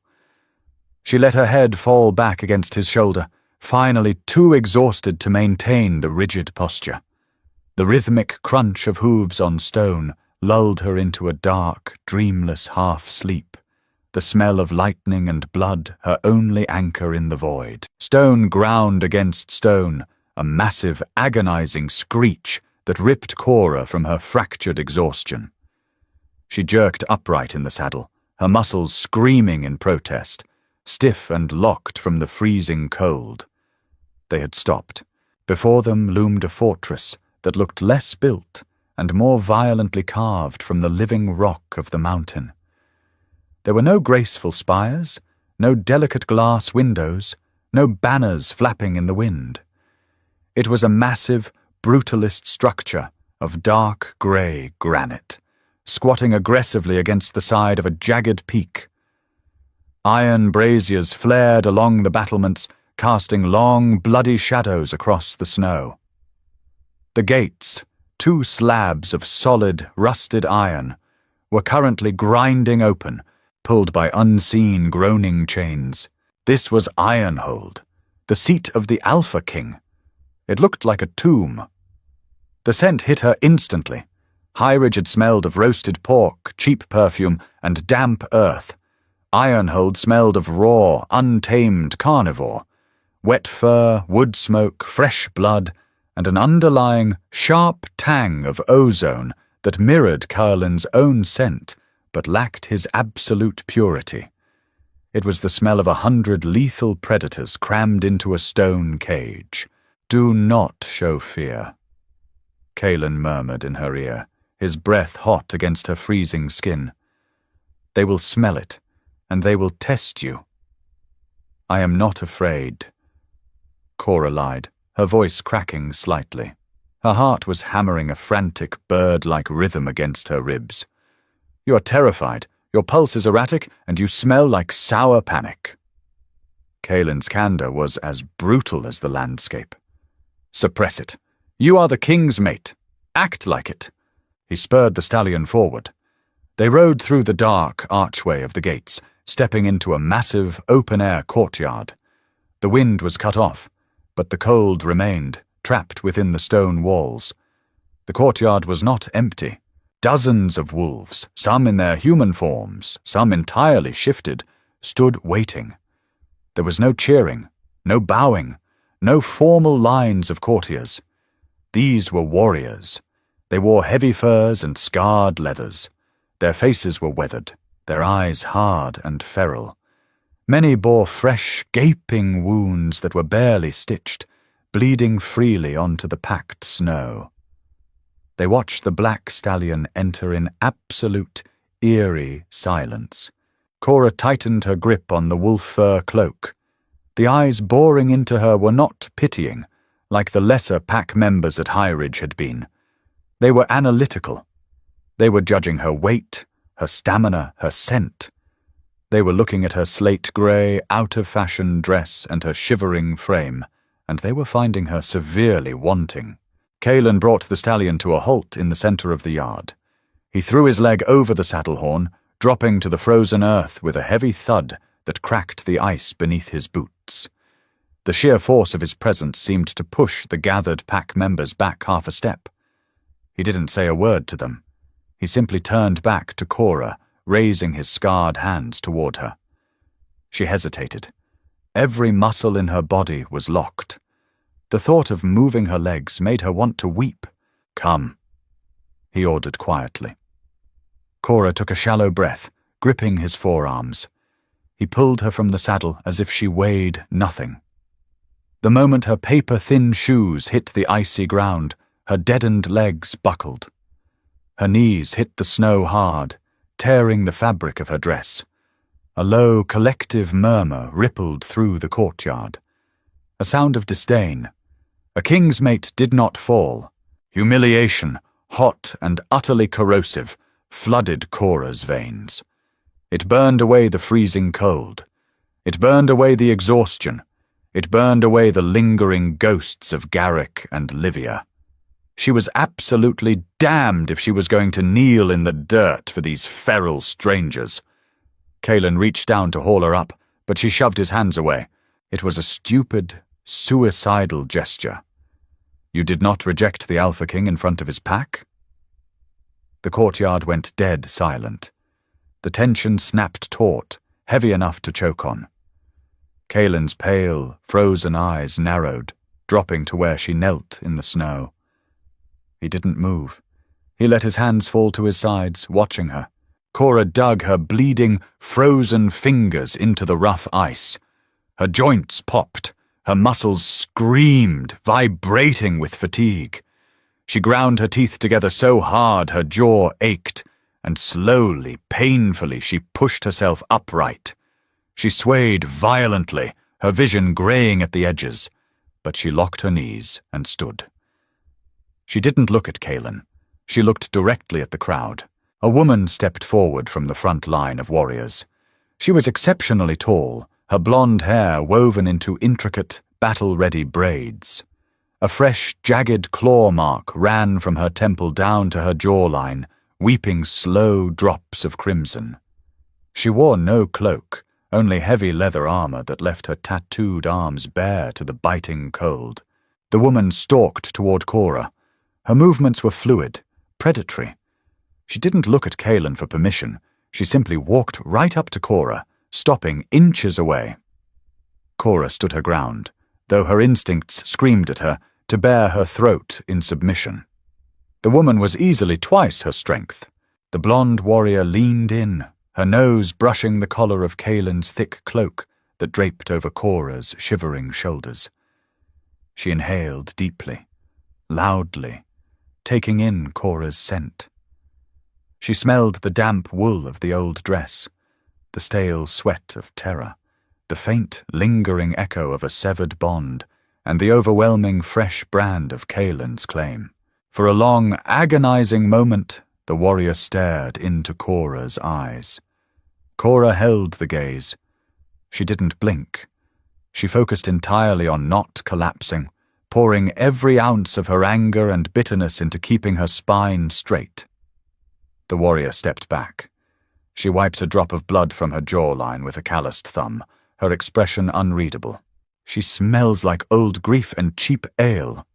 She let her head fall back against his shoulder, finally too exhausted to maintain the rigid posture. The rhythmic crunch of hooves on stone lulled her into a dark, dreamless half-sleep, the smell of lightning and blood her only anchor in the void. Stone ground against stone, a massive, agonizing screech that ripped Cora from her fractured exhaustion. She jerked upright in the saddle, her muscles screaming in protest, stiff and locked from the freezing cold. They had stopped. Before them loomed a fortress that looked less built and more violently carved from the living rock of the mountain. There were no graceful spires, no delicate glass windows, no banners flapping in the wind. It was a massive, brutalist structure of dark grey granite, squatting aggressively against the side of a jagged peak. Iron braziers flared along the battlements, casting long, bloody shadows across the snow. The gates, 2 slabs of solid, rusted iron, were currently grinding open, pulled by unseen, groaning chains. This was Ironhold, the seat of the Alpha King. It looked like a tomb. The scent hit her instantly. Highridge had smelled of roasted pork, cheap perfume, and damp earth. Ironhold smelled of raw, untamed carnivore. Wet fur, wood smoke, fresh blood, and an underlying, sharp tang of ozone that mirrored Kaylen's own scent, but lacked his absolute purity. It was the smell of 100 lethal predators crammed into a stone cage. "Do not show fear," Kaylen murmured in her ear, his breath hot against her freezing skin. "They will smell it, and they will test you." "I am not afraid," Cora lied, her voice cracking slightly. Her heart was hammering a frantic, bird-like rhythm against her ribs. "You are terrified, your pulse is erratic, and you smell like sour panic." Kaylen's candor was as brutal as the landscape. "Suppress it. You are the king's mate. Act like it." He spurred the stallion forward. They rode through the dark archway of the gates, stepping into a massive, open-air courtyard. The wind was cut off, but the cold remained, trapped within the stone walls. The courtyard was not empty. Dozens of wolves, some in their human forms, some entirely shifted, stood waiting. There was no cheering, no bowing, no formal lines of courtiers. These were warriors. They wore heavy furs and scarred leathers. Their faces were weathered, their eyes hard and feral. Many bore fresh, gaping wounds that were barely stitched, bleeding freely onto the packed snow. They watched the black stallion enter in absolute, eerie silence. Cora tightened her grip on the wolf fur cloak. The eyes boring into her were not pitying, like the lesser pack members at Highridge had been. They were analytical. They were judging her weight, her stamina, her scent. They were looking at her slate-grey, out-of-fashion dress and her shivering frame, and they were finding her severely wanting. Kaylen brought the stallion to a halt in the center of the yard. He threw his leg over the saddle horn, dropping to the frozen earth with a heavy thud that cracked the ice beneath his boots. The sheer force of his presence seemed to push the gathered pack members back half a step. He didn't say a word to them. He simply turned back to Cora, raising his scarred hands toward her. She hesitated. Every muscle in her body was locked. The thought of moving her legs made her want to weep. "Come." he ordered quietly. Cora took a shallow breath, gripping his forearms. He pulled her from the saddle as if she weighed nothing. The moment her paper-thin shoes hit the icy ground, her deadened legs buckled. Her knees hit the snow hard, tearing the fabric of her dress. A low, collective murmur rippled through the courtyard. A sound of disdain. A king's mate did not fall. Humiliation, hot and utterly corrosive, flooded Cora's veins. It burned away the freezing cold. It burned away the exhaustion. It burned away the lingering ghosts of Garrick and Livia. She was absolutely damned if she was going to kneel in the dirt for these feral strangers. Kaylen reached down to haul her up, but she shoved his hands away. It was a stupid, suicidal gesture. You did not reject the Alpha King in front of his pack? The courtyard went dead silent. The tension snapped taut, heavy enough to choke on. Kaylen's pale, frozen eyes narrowed, dropping to where she knelt in the snow. He didn't move. He let his hands fall to his sides, watching her. Cora dug her bleeding, frozen fingers into the rough ice. Her joints popped. Her muscles screamed, vibrating with fatigue. She ground her teeth together so hard her jaw ached, and slowly, painfully, she pushed herself upright. She swayed violently, her vision graying at the edges, but she locked her knees and stood. She didn't look at Kaylen. She looked directly at the crowd. A woman stepped forward from the front line of warriors. She was exceptionally tall, her blonde hair woven into intricate, battle-ready braids. A fresh, jagged claw mark ran from her temple down to her jawline, weeping slow drops of crimson. She wore no cloak, only heavy leather armor that left her tattooed arms bare to the biting cold. The woman stalked toward Cora. Her movements were fluid, predatory. She didn't look at Kaylen for permission. She simply walked right up to Cora, stopping inches away. Cora stood her ground, though her instincts screamed at her to bare her throat in submission. The woman was easily twice her strength. The blonde warrior leaned in, her nose brushing the collar of Kaylen's thick cloak that draped over Cora's shivering shoulders. She inhaled deeply, loudly, taking in Cora's scent. She smelled the damp wool of the old dress, the stale sweat of terror, the faint, lingering echo of a severed bond, and the overwhelming fresh brand of Kaylen's claim. For a long, agonizing moment, the warrior stared into Cora's eyes. Cora held the gaze. She didn't blink. She focused entirely on not collapsing, pouring every ounce of her anger and bitterness into keeping her spine straight. The warrior stepped back. She wiped a drop of blood from her jawline with a calloused thumb, her expression unreadable. "She smells like old grief and cheap ale,"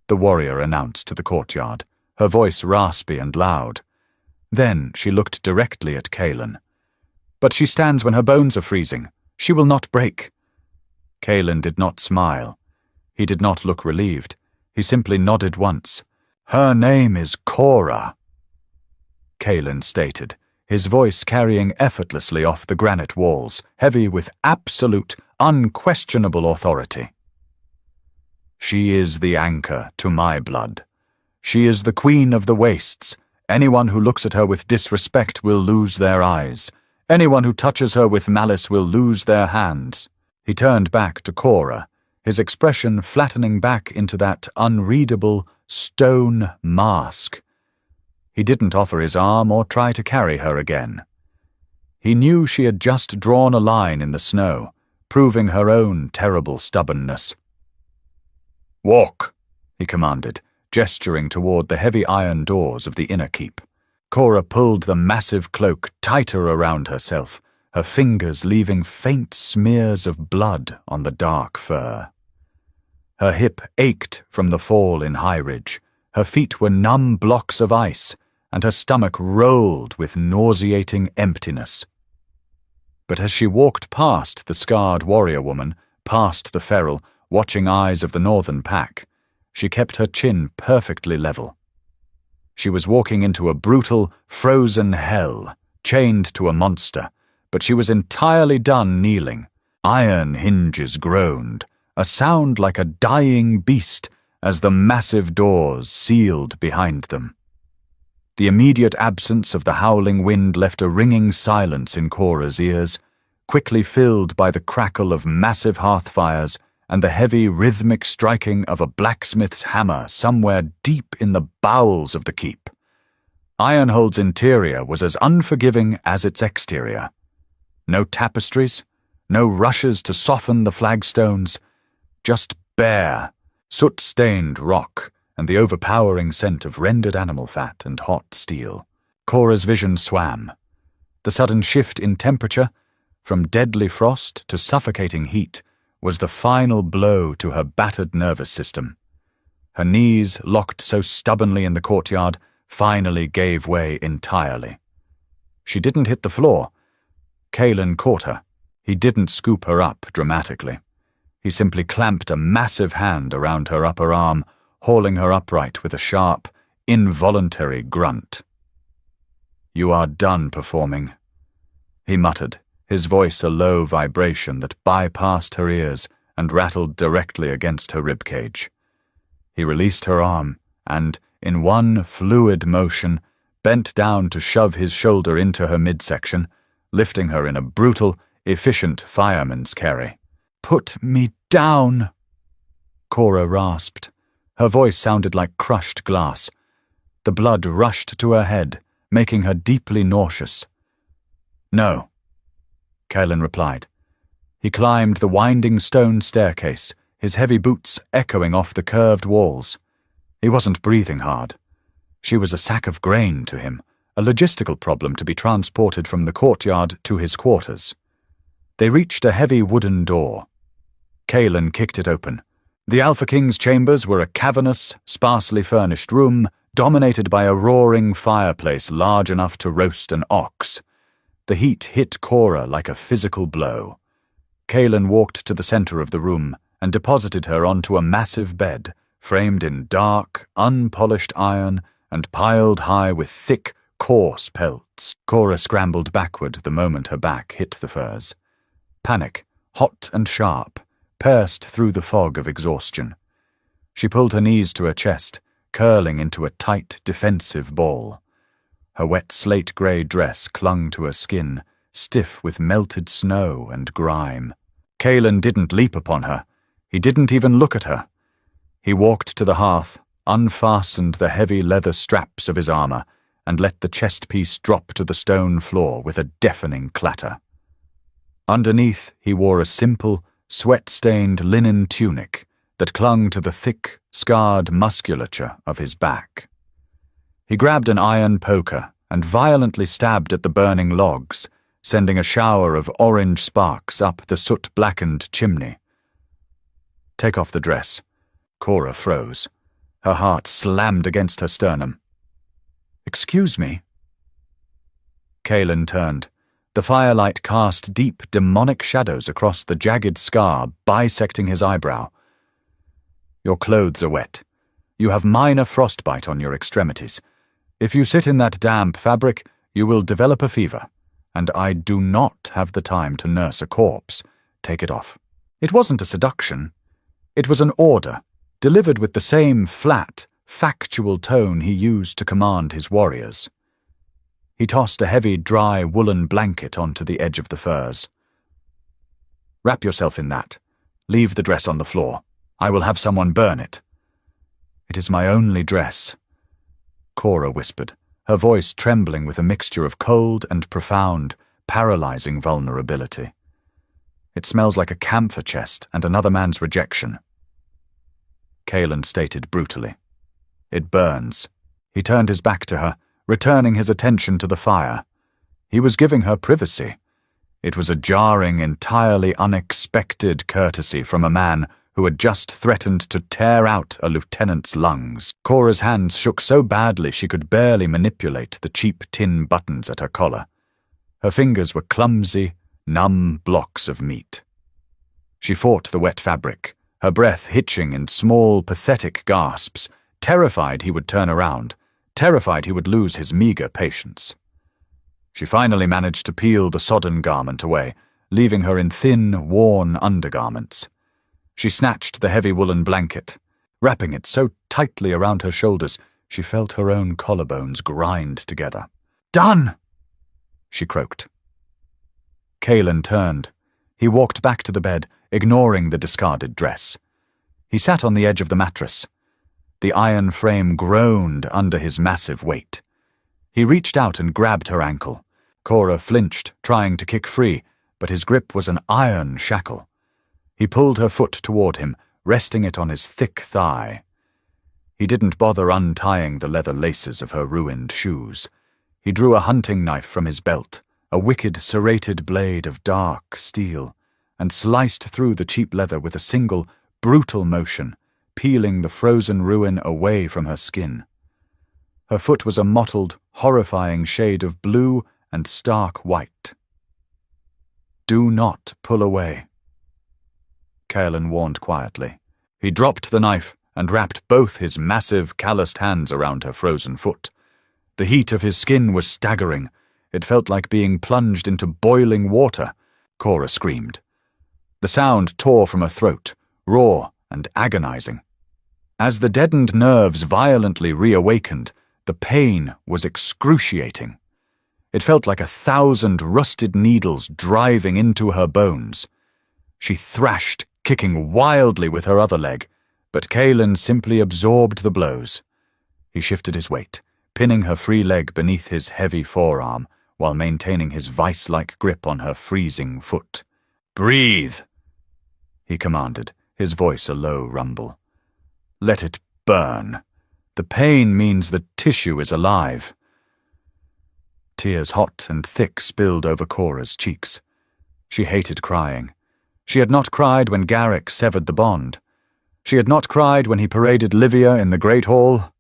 the warrior announced to the courtyard, her voice raspy and loud. Then she looked directly at Kaylen. "But she stands when her bones are freezing. She will not break." Kaylen did not smile. He did not look relieved. He simply nodded once. "Her name is Cora," Kaylen stated, his voice carrying effortlessly off the granite walls, heavy with absolute, unquestionable authority. "She is the anchor to my blood. She is the queen of the wastes. Anyone who looks at her with disrespect will lose their eyes. Anyone who touches her with malice will lose their hands." He turned back to Cora, his expression flattening back into that unreadable, stone mask. He didn't offer his arm or try to carry her again. He knew she had just drawn a line in the snow, proving her own terrible stubbornness. "Walk," he commanded, gesturing toward the heavy iron doors of the inner keep. Cora pulled the massive cloak tighter around herself, her fingers leaving faint smears of blood on the dark fur. Her hip ached from the fall in Highridge, her feet were numb blocks of ice, and her stomach rolled with nauseating emptiness. But as she walked past the scarred warrior woman, past the feral, watching eyes of the northern pack, she kept her chin perfectly level. She was walking into a brutal, frozen hell, chained to a monster, but she was entirely done kneeling. Iron hinges groaned, a sound like a dying beast as the massive doors sealed behind them. The immediate absence of the howling wind left a ringing silence in Cora's ears, quickly filled by the crackle of massive hearth fires and the heavy rhythmic striking of a blacksmith's hammer somewhere deep in the bowels of the keep. Ironhold's interior was as unforgiving as its exterior. No tapestries, no rushes to soften the flagstones, just bare, soot-stained rock and the overpowering scent of rendered animal fat and hot steel. Cora's vision swam. The sudden shift in temperature, from deadly frost to suffocating heat, was the final blow to her battered nervous system. Her knees, locked so stubbornly in the courtyard, finally gave way entirely. She didn't hit the floor. Kaylen caught her. He didn't scoop her up dramatically. He simply clamped a massive hand around her upper arm, hauling her upright with a sharp, involuntary grunt. "You are done performing," he muttered, his voice a low vibration that bypassed her ears and rattled directly against her ribcage. He released her arm and, in one fluid motion, bent down to shove his shoulder into her midsection, lifting her in a brutal, efficient fireman's carry. "Put me down," Cora rasped. Her voice sounded like crushed glass. The blood rushed to her head, making her deeply nauseous. "No," Kaylen replied. He climbed the winding stone staircase, his heavy boots echoing off the curved walls. He wasn't breathing hard. She was a sack of grain to him, a logistical problem to be transported from the courtyard to his quarters. They reached a heavy wooden door. Kaylen kicked it open. The Alpha King's chambers were a cavernous, sparsely furnished room, dominated by a roaring fireplace large enough to roast an ox. The heat hit Cora like a physical blow. Kaylen walked to the center of the room and deposited her onto a massive bed, framed in dark, unpolished iron and piled high with thick, coarse pelts. Cora scrambled backward the moment her back hit the furs. Panic, hot and sharp, pierced through the fog of exhaustion. She pulled her knees to her chest, curling into a tight, defensive ball. Her wet slate-grey dress clung to her skin, stiff with melted snow and grime. Kaylen didn't leap upon her. He didn't even look at her. He walked to the hearth, unfastened the heavy leather straps of his armor, and let the chest piece drop to the stone floor with a deafening clatter. Underneath, he wore a simple, sweat-stained linen tunic that clung to the thick, scarred musculature of his back. He grabbed an iron poker and violently stabbed at the burning logs, sending a shower of orange sparks up the soot-blackened chimney. "Take off the dress." Cora froze. Her heart slammed against her sternum. "Excuse me?" Kaylen turned. The firelight cast deep, demonic shadows across the jagged scar bisecting his eyebrow. "Your clothes are wet. You have minor frostbite on your extremities. If you sit in that damp fabric, you will develop a fever, and I do not have the time to nurse a corpse. Take it off." It wasn't a seduction. It was an order, delivered with the same flat, factual tone he used to command his warriors. He tossed a heavy, dry woolen blanket onto the edge of the furs. "Wrap yourself in that. Leave the dress on the floor. I will have someone burn it." "It is my only dress," Cora whispered, her voice trembling with a mixture of cold and profound, paralyzing vulnerability. "It smells like a camphor chest and another man's rejection." Kaylen stated brutally. "It burns." He turned his back to her, returning his attention to the fire. He was giving her privacy. It was a jarring, entirely unexpected courtesy from a man who had just threatened to tear out a lieutenant's lungs. Cora's hands shook so badly she could barely manipulate the cheap tin buttons at her collar. Her fingers were clumsy, numb blocks of meat. She fought the wet fabric, her breath hitching in small, pathetic gasps, terrified he would turn around, terrified he would lose his meager patience. She finally managed to peel the sodden garment away, leaving her in thin, worn undergarments. She snatched the heavy woolen blanket, wrapping it so tightly around her shoulders she felt her own collarbones grind together. "Done!" she croaked. Kaylen turned. He walked back to the bed, ignoring the discarded dress. He sat on the edge of the mattress. The iron frame groaned under his massive weight. He reached out and grabbed her ankle. Cora flinched, trying to kick free, but his grip was an iron shackle. He pulled her foot toward him, resting it on his thick thigh. He didn't bother untying the leather laces of her ruined shoes. He drew a hunting knife from his belt, a wicked serrated blade of dark steel, and sliced through the cheap leather with a single, brutal motion, peeling the frozen ruin away from her skin. Her foot was a mottled, horrifying shade of blue and stark white. "Do not pull away," Kaylen warned quietly. He dropped the knife and wrapped both his massive, calloused hands around her frozen foot. The heat of his skin was staggering. It felt like being plunged into boiling water. Cora screamed. The sound tore from her throat, raw and agonizing. As the deadened nerves violently reawakened, the pain was excruciating. It felt like 1,000 rusted needles driving into her bones. She thrashed, kicking wildly with her other leg, but Kaylen simply absorbed the blows. He shifted his weight, pinning her free leg beneath his heavy forearm, while maintaining his vice-like grip on her freezing foot. "Breathe," he commanded, his voice a low rumble. "Let it burn. The pain means the tissue is alive." Tears hot and thick spilled over Cora's cheeks. She hated crying. She had not cried when Garrick severed the bond. She had not cried when he paraded Livia in the Great Hall.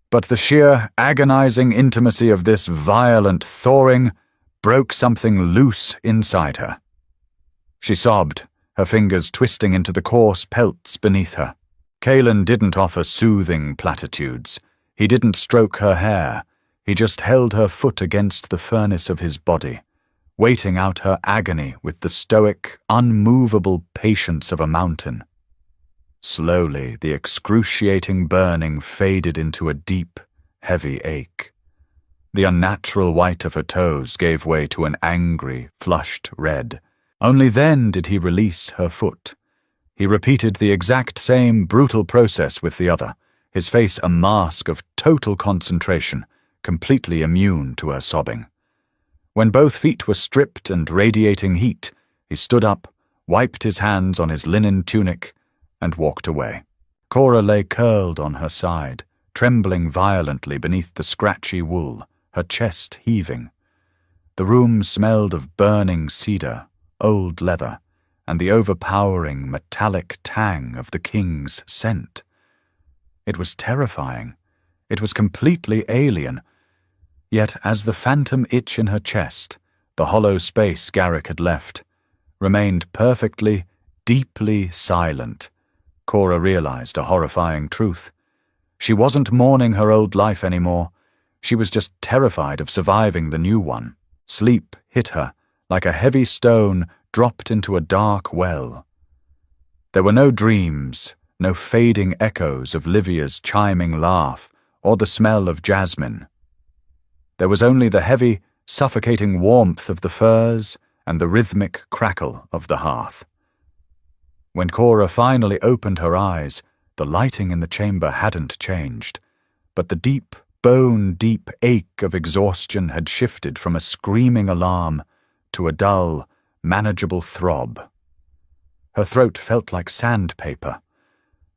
But the sheer, agonizing intimacy of this violent thawing broke something loose inside her. She sobbed, her fingers twisting into the coarse pelts beneath her. Kaylen didn't offer soothing platitudes. He didn't stroke her hair. He just held her foot against the furnace of his body, waiting out her agony with the stoic, unmovable patience of a mountain. Slowly, the excruciating burning faded into a deep, heavy ache. The unnatural white of her toes gave way to an angry, flushed red. Only then did he release her foot. He repeated the exact same brutal process with the other, his face a mask of total concentration, completely immune to her sobbing. When both feet were stripped and radiating heat, he stood up, wiped his hands on his linen tunic, and walked away. Cora lay curled on her side, trembling violently beneath the scratchy wool, her chest heaving. The room smelled of burning cedar, old leather, and the overpowering metallic tang of the king's scent. It was terrifying. It was completely alien. Yet as the phantom itch in her chest, the hollow space Garrick had left, remained perfectly, deeply silent, Cora realized a horrifying truth. She wasn't mourning her old life anymore. She was just terrified of surviving the new one. Sleep hit her, like a heavy stone dropped into a dark well. There were no dreams, no fading echoes of Livia's chiming laugh or the smell of jasmine. There was only the heavy, suffocating warmth of the furs and the rhythmic crackle of the hearth. When Cora finally opened her eyes, the lighting in the chamber hadn't changed, but the deep, bone-deep ache of exhaustion had shifted from a screaming alarm to a dull, manageable throb. Her throat felt like sandpaper.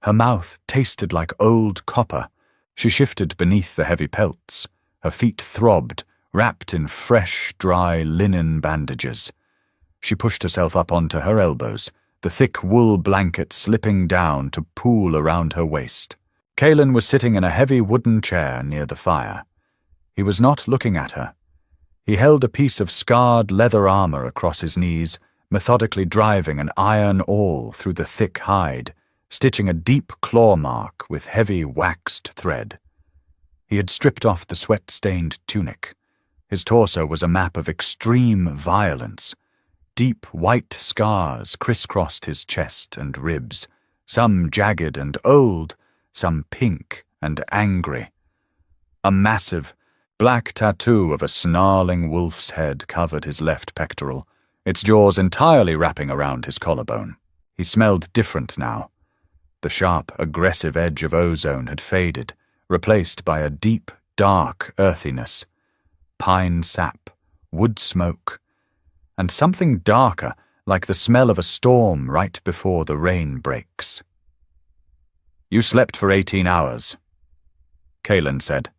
Her mouth tasted like old copper. She shifted beneath the heavy pelts. Her feet throbbed, wrapped in fresh, dry linen bandages. She pushed herself up onto her elbows, the thick wool blanket slipping down to pool around her waist. Kaylen was sitting in a heavy wooden chair near the fire. He was not looking at her. He held a piece of scarred leather armor across his knees, methodically driving an iron awl through the thick hide, stitching a deep claw mark with heavy waxed thread. He had stripped off the sweat-stained tunic. His torso was a map of extreme violence. Deep white scars crisscrossed his chest and ribs, some jagged and old, some pink and angry. A massive, black tattoo of a snarling wolf's head covered his left pectoral, its jaws entirely wrapping around his collarbone. He smelled different now. The sharp, aggressive edge of ozone had faded, replaced by a deep, dark earthiness. Pine sap, wood smoke, and something darker, like the smell of a storm right before the rain breaks. "You slept for 18 hours," Kaylen said.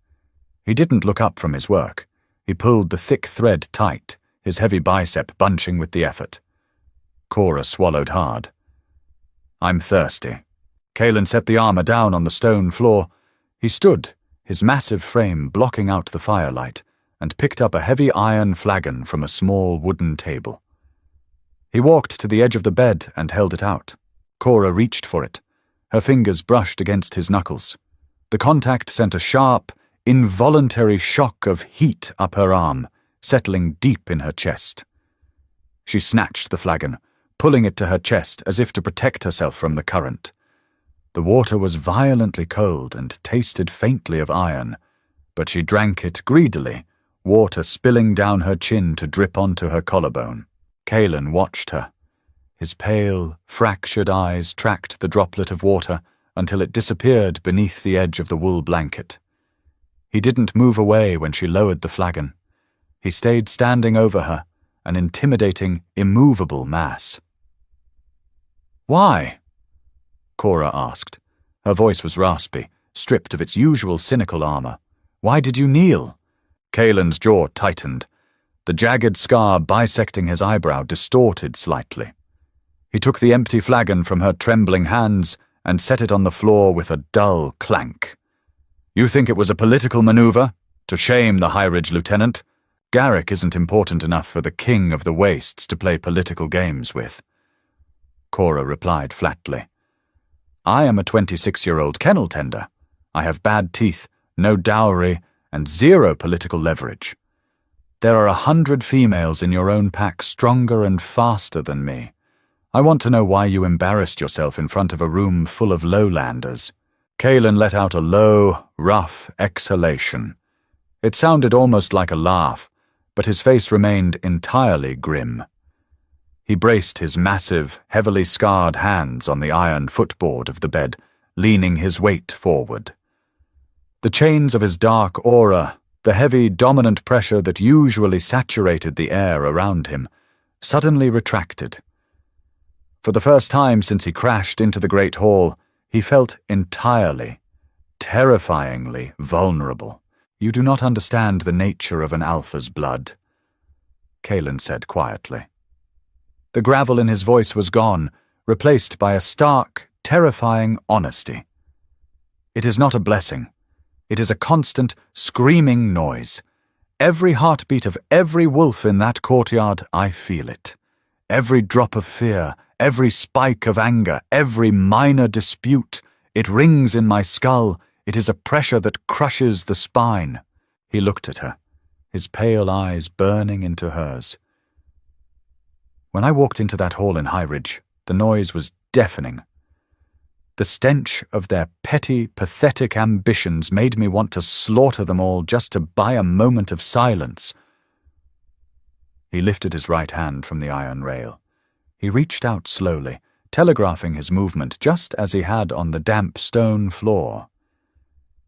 He didn't look up from his work. He pulled the thick thread tight, his heavy bicep bunching with the effort. Cora swallowed hard. "I'm thirsty." Kaylen set the armor down on the stone floor. He stood, his massive frame blocking out the firelight, and picked up a heavy iron flagon from a small wooden table. He walked to the edge of the bed and held it out. Cora reached for it. Her fingers brushed against his knuckles. The contact sent a sharp, involuntary shock of heat up her arm, settling deep in her chest. She snatched the flagon, pulling it to her chest as if to protect herself from the current. The water was violently cold and tasted faintly of iron, but she drank it greedily, water spilling down her chin to drip onto her collarbone. Kaylen watched her. His pale, fractured eyes tracked the droplet of water until it disappeared beneath the edge of the wool blanket. He didn't move away when she lowered the flagon. He stayed standing over her, an intimidating, immovable mass. "Why?" Cora asked. Her voice was raspy, stripped of its usual cynical armor. "Why did you kneel?" Kaylen's jaw tightened. The jagged scar bisecting his eyebrow distorted slightly. He took the empty flagon from her trembling hands and set it on the floor with a dull clank. "You think it was a political maneuver? To shame the Highridge lieutenant? Garrick isn't important enough for the king of the wastes to play political games with." Cora replied flatly. "I am a 26-year-old kennel tender. I have bad teeth, no dowry, and zero political leverage. There are 100 females in your own pack stronger and faster than me. I want to know why you embarrassed yourself in front of a room full of lowlanders." Kaylen let out a low, rough exhalation. It sounded almost like a laugh, but his face remained entirely grim. He braced his massive, heavily scarred hands on the iron footboard of the bed, leaning his weight forward. The chains of his dark aura, the heavy, dominant pressure that usually saturated the air around him, suddenly retracted. For the first time since he crashed into the Great Hall, he felt entirely, terrifyingly vulnerable. "You do not understand the nature of an alpha's blood," Kaylen said quietly. The gravel in his voice was gone, replaced by a stark, terrifying honesty. "It is not a blessing. It is a constant, screaming noise. Every heartbeat of every wolf in that courtyard, I feel it. Every drop of fear, every spike of anger, every minor dispute, it rings in my skull. It is a pressure that crushes the spine." He looked at her, his pale eyes burning into hers. "When I walked into that hall in Highridge, the noise was deafening. The stench of their petty, pathetic ambitions made me want to slaughter them all just to buy a moment of silence." He lifted his right hand from the iron rail. He reached out slowly, telegraphing his movement just as he had on the damp stone floor.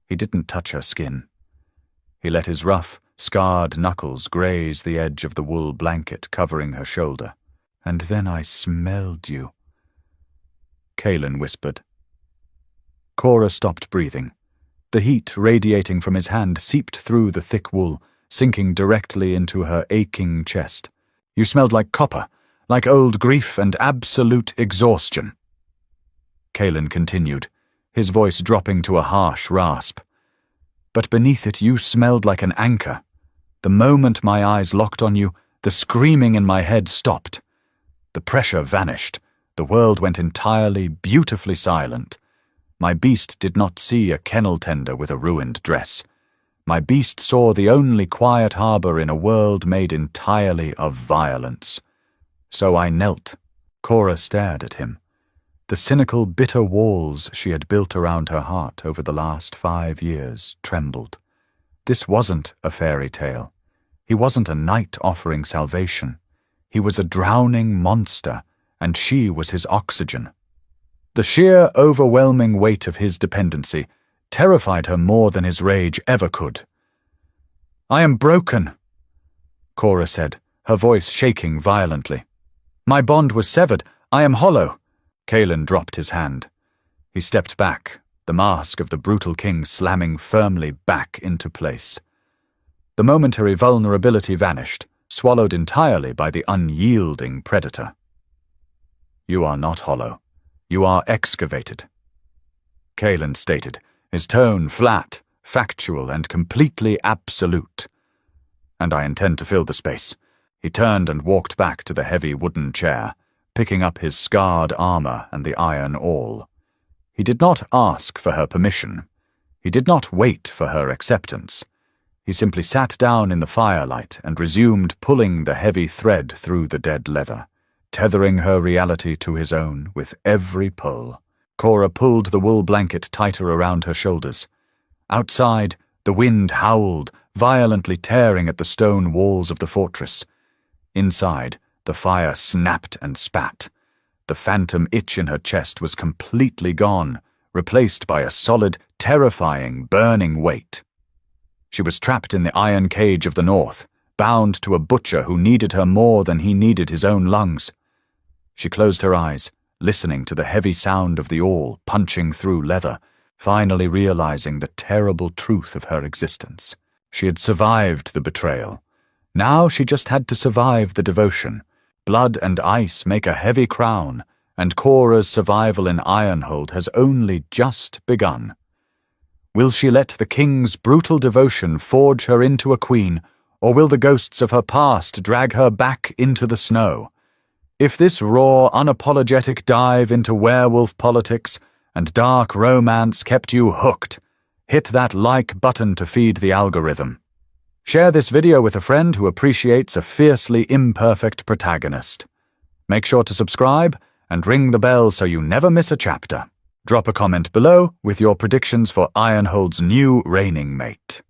He didn't touch her skin. He let his rough, scarred knuckles graze the edge of the wool blanket covering her shoulder. "And then I smelled you," Kaylen whispered. Cora stopped breathing. The heat radiating from his hand seeped through the thick wool, sinking directly into her aching chest. "You smelled like copper, like old grief and absolute exhaustion." Kaylen continued, his voice dropping to a harsh rasp. "But beneath it you smelled like an anchor. The moment my eyes locked on you, the screaming in my head stopped. The pressure vanished. The world went entirely, beautifully silent. My beast did not see a kennel tender with a ruined dress. My beast saw the only quiet harbor in a world made entirely of violence. So I knelt. Cora stared at him. The cynical, bitter walls she had built around her heart over the last 5 years trembled. This wasn't a fairy tale. He wasn't a knight offering salvation. He was a drowning monster, and she was his oxygen. The sheer, overwhelming weight of his dependency terrified her more than his rage ever could. "I am broken," Cora said, her voice shaking violently. "My bond was severed. I am hollow." Kaylen dropped his hand. He stepped back, the mask of the brutal king slamming firmly back into place. The momentary vulnerability vanished, swallowed entirely by the unyielding predator. "You are not hollow. You are excavated," Kaylen stated, his tone flat, factual, and completely absolute. "And I intend to fill the space." He turned and walked back to the heavy wooden chair, picking up his scarred armor and the iron awl. He did not ask for her permission. He did not wait for her acceptance. He simply sat down in the firelight and resumed pulling the heavy thread through the dead leather, tethering her reality to his own with every pull. Cora pulled the wool blanket tighter around her shoulders. Outside, the wind howled, violently tearing at the stone walls of the fortress. Inside, the fire snapped and spat. The phantom itch in her chest was completely gone, replaced by a solid, terrifying, burning weight. She was trapped in the iron cage of the north, bound to a butcher who needed her more than he needed his own lungs. She closed her eyes, listening to the heavy sound of the awl punching through leather, finally realizing the terrible truth of her existence. She had survived the betrayal. Now she just had to survive the devotion. Blood and ice make a heavy crown, and Cora's survival in Ironhold has only just begun. Will she let the king's brutal devotion forge her into a queen, or will the ghosts of her past drag her back into the snow? If this raw, unapologetic dive into werewolf politics and dark romance kept you hooked, hit that like button to feed the algorithm. Share this video with a friend who appreciates a fiercely imperfect protagonist. Make sure to subscribe and ring the bell so you never miss a chapter. Drop a comment below with your predictions for Ironhold's new reigning mate.